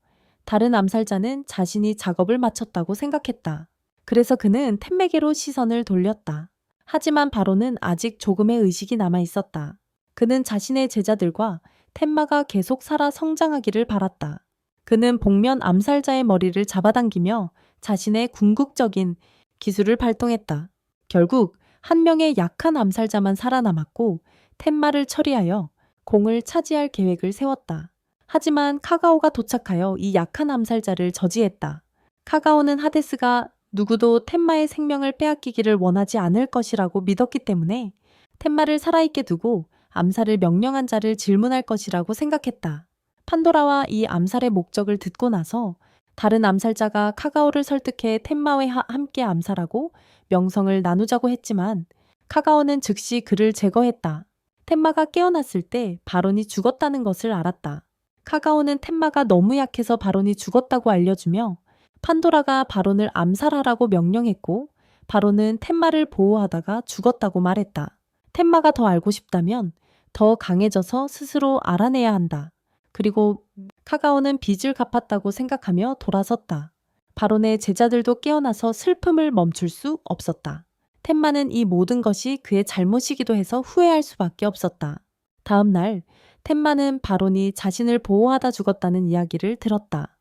Speaker 1: 다른 암살자는 자신이 작업을 마쳤다고 생각했다. 그래서 그는 템에게로 시선을 돌렸다. 하지만 바론은 아직 조금의 의식이 남아 있었다. 그는 자신의 제자들과 템마가 계속 살아 성장하기를 바랐다. 그는 복면 암살자의 머리를 잡아당기며 자신의 궁극적인 기술을 발동했다. 결국 한 명의 약한 암살자만 살아남았고 템마를 처리하여 공을 차지할 계획을 세웠다. 하지만 카가오가 도착하여 이 약한 암살자를 저지했다. 카가오는 하데스가 누구도 텐마의 생명을 빼앗기기를 원하지 않을 것이라고 믿었기 때문에 텐마를 살아있게 두고 암살을 명령한 자를 질문할 것이라고 생각했다. 판도라와 이 암살의 목적을 듣고 나서 다른 암살자가 카가오를 설득해 텐마와 함께 암살하고 명성을 나누자고 했지만 카가오는 즉시 그를 제거했다. 텐마가 깨어났을 때 바론이 죽었다는 것을 알았다. 카가오는 텐마가 너무 약해서 바론이 죽었다고 알려주며 판도라가 바론을 암살하라고 명령했고 바론은 텐마를 보호하다가 죽었다고 말했다. 텐마가 더 알고 싶다면 더 강해져서 스스로 알아내야 한다. 그리고 카가오는 빚을 갚았다고 생각하며 돌아섰다. 바론의 제자들도 깨어나서 슬픔을 멈출 수 없었다. 텐마는 이 모든 것이 그의 잘못이기도 해서 후회할 수밖에 없었다. 다음 날 텐마는 바론이 자신을 보호하다 죽었다는 이야기를 들었다.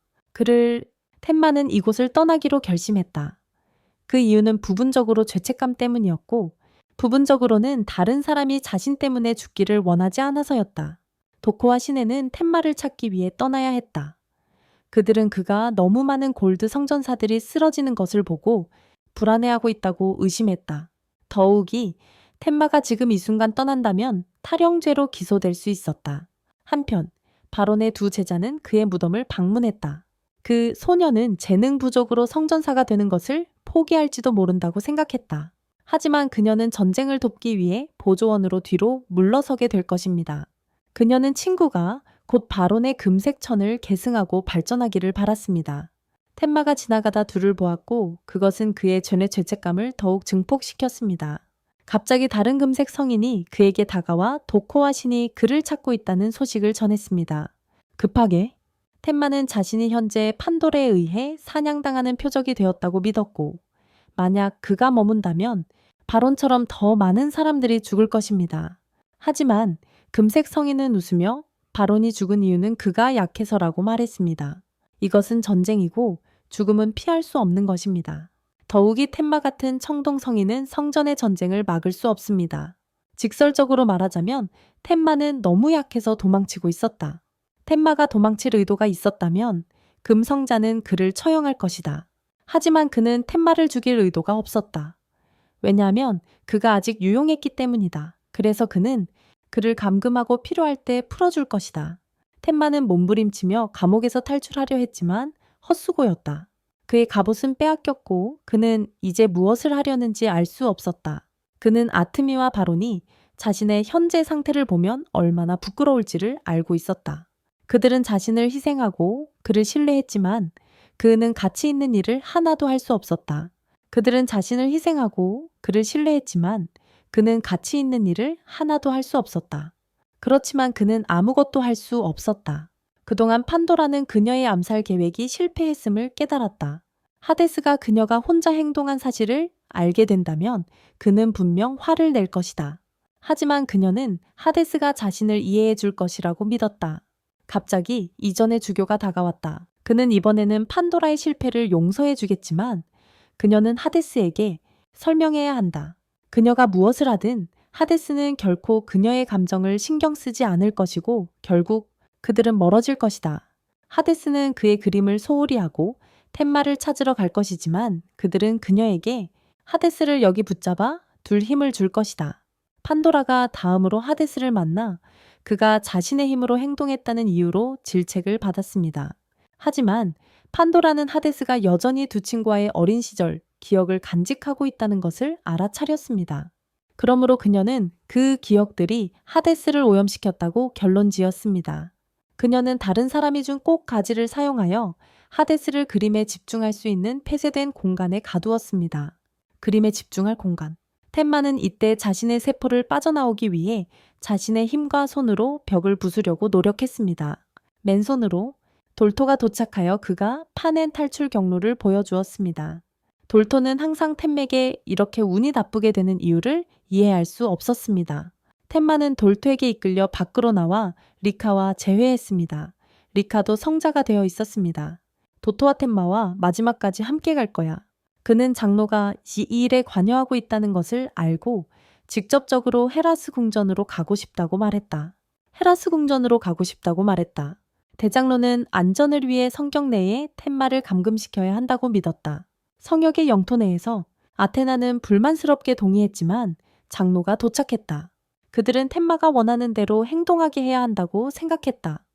Speaker 1: 텐마는 이곳을 떠나기로 결심했다. 그 이유는 부분적으로 죄책감 때문이었고 부분적으로는 다른 사람이 자신 때문에 죽기를 원하지 않아서였다. 도코와 시네는 텐마를 찾기 위해 떠나야 했다. 그들은 그가 너무 많은 골드 성전사들이 쓰러지는 것을 보고 불안해하고 있다고 의심했다. 더욱이 텐마가 지금 이 순간 떠난다면 탈영죄로 기소될 수 있었다. 한편 바론의 두 제자는 그의 무덤을 방문했다. 그 소녀는 재능 부족으로 성전사가 되는 것을 포기할지도 모른다고 생각했다. 하지만 그녀는 전쟁을 돕기 위해 보조원으로 뒤로 물러서게 될 것입니다. 그녀는 친구가 곧 바론의 금색 천을 계승하고 발전하기를 바랐습니다. 텐마가 지나가다 둘을 보았고 그것은 그의 죄책감을 더욱 증폭시켰습니다. 갑자기 다른 금색 성인이 그에게 다가와 도코와 신이 그를 찾고 있다는 소식을 전했습니다. 급하게 텐마는 자신이 현재 판도레에 의해 사냥당하는 표적이 되었다고 믿었고 만약 그가 머문다면 바론처럼 더 많은 사람들이 죽을 것입니다. 하지만 금색 성인은 웃으며 바론이 죽은 이유는 그가 약해서라고 말했습니다. 이것은 전쟁이고 죽음은 피할 수 없는 것입니다. 더욱이 텐마 같은 청동 성인은 성전의 전쟁을 막을 수 없습니다. 직설적으로 말하자면 텐마는 너무 약해서 도망치고 있었다. 텐마가 도망칠 의도가 있었다면 금성자는 그를 처형할 것이다. 하지만 그는 텐마를 죽일 의도가 없었다. 왜냐하면 그가 아직 유용했기 때문이다. 그래서 그는 그를 감금하고 필요할 때 풀어줄 것이다. 텐마는 몸부림치며 감옥에서 탈출하려 했지만 헛수고였다. 그의 갑옷은 빼앗겼고 그는 이제 무엇을 하려는지 알 수 없었다. 그는 아트미와 바론이 자신의 현재 상태를 보면 얼마나 부끄러울지를 알고 있었다. 그들은 자신을 희생하고 그를 신뢰했지만 그는 가치 있는 일을 하나도 할 수 없었다. 그들은 자신을 희생하고 그를 신뢰했지만 그는 가치 있는 일을 하나도 할 수 없었다. 그렇지만 그는 아무것도 할 수 없었다. 그동안 판도라는 그녀의 암살 계획이 실패했음을 깨달았다. 하데스가 그녀가 혼자 행동한 사실을 알게 된다면 그는 분명 화를 낼 것이다. 하지만 그녀는 하데스가 자신을 이해해 줄 것이라고 믿었다. 갑자기 이전의 주교가 다가왔다. 그는 이번에는 판도라의 실패를 용서해 주겠지만 그녀는 하데스에게 설명해야 한다. 그녀가 무엇을 하든 하데스는 결코 그녀의 감정을 신경 쓰지 않을 것이고 결국 그들은 멀어질 것이다. 하데스는 그의 그림을 소홀히 하고 텐마를 찾으러 갈 것이지만 그들은 그녀에게 하데스를 여기 붙잡아 둘 힘을 줄 것이다. 판도라가 다음으로 하데스를 만나 그가 자신의 힘으로 행동했다는 이유로 질책을 받았습니다. 하지만 판도라는 하데스가 여전히 두 친구와의 어린 시절 기억을 간직하고 있다는 것을 알아차렸습니다. 그러므로 그녀는 그 기억들이 하데스를 오염시켰다고 결론 지었습니다. 그녀는 다른 사람이 준 꽃가지를 사용하여 하데스를 그림에 집중할 수 있는 폐쇄된 공간에 가두었습니다. 그림에 집중할 공간. 텐마는 이때 자신의 세포를 빠져나오기 위해 자신의 힘과 손으로 벽을 부수려고 노력했습니다. 맨손으로 돌토가 도착하여 그가 파낸 탈출 경로를 보여주었습니다. 돌토는 항상 텐맥에 이렇게 운이 나쁘게 되는 이유를 이해할 수 없었습니다. 텐마는 돌토에게 이끌려 밖으로 나와 리카와 재회했습니다. 리카도 성자가 되어 있었습니다. 도토와 텐마와 마지막까지 함께 갈 거야. 그는 장로가 이 일에 관여하고 있다는 것을 알고 직접적으로 헤라스 궁전으로 가고 싶다고 말했다. 헤라스 궁전으로 가고 싶다고 말했다. 대장로는 안전을 위해 성경 내에 텐마를 감금시켜야 한다고 믿었다. 성역의 영토 내에서 아테나는 불만스럽게 동의했지만 장로가 도착했다. 그들은 텐마가 원하는 대로 행동하게 해야 한다고 생각했다.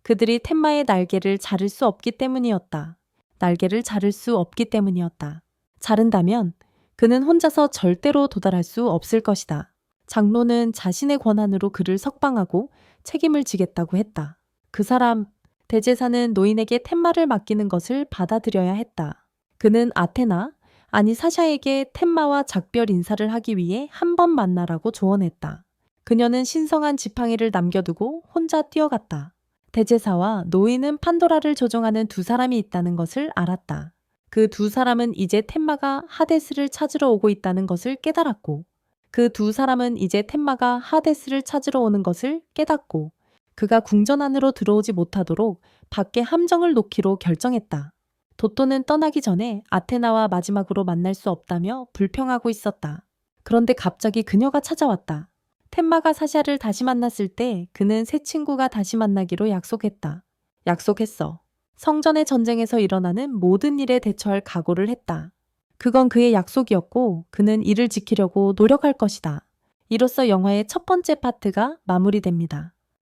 Speaker 1: 그들이 텐마의 날개를 자를 수 없기 때문이었다. 날개를 자를 수 없기 때문이었다. 자른다면 그는 혼자서 절대로 도달할 수 없을 것이다. 장로는 자신의 권한으로 그를 석방하고 책임을 지겠다고 했다. 그 사람, 대제사는 노인에게 텐마를 맡기는 것을 받아들여야 했다. 그는 아테나, 아니 사샤에게 텐마와 작별 인사를 하기 위해 한 번 만나라고 조언했다. 그녀는 신성한 지팡이를 남겨두고 혼자 뛰어갔다. 대제사와 노인은 판도라를 조종하는 두 사람이 있다는 것을 알았다. 그 두 사람은 이제 텐마가 하데스를 찾으러 오고 있다는 것을 깨달았고, 그 두 사람은 이제 텐마가 하데스를 찾으러 오는 것을 깨닫고, 그가 궁전 안으로 들어오지 못하도록 밖에 함정을 놓기로 결정했다. 도토는 떠나기 전에 아테나와 마지막으로 만날 수 없다며 불평하고 있었다. 그런데 갑자기 그녀가 찾아왔다. 텐마가 사샤를 다시 만났을 때 그는 새 친구가 다시 만나기로 약속했다. 약속했어. 성전의 전쟁에서 일어나는 모든 일에 대처할 각오를 했다. 그건 그의 약속이었고 그는 이를 지키려고 노력할 것이다. 이로써 영화의 첫 번째 파트가 마무리됩니다.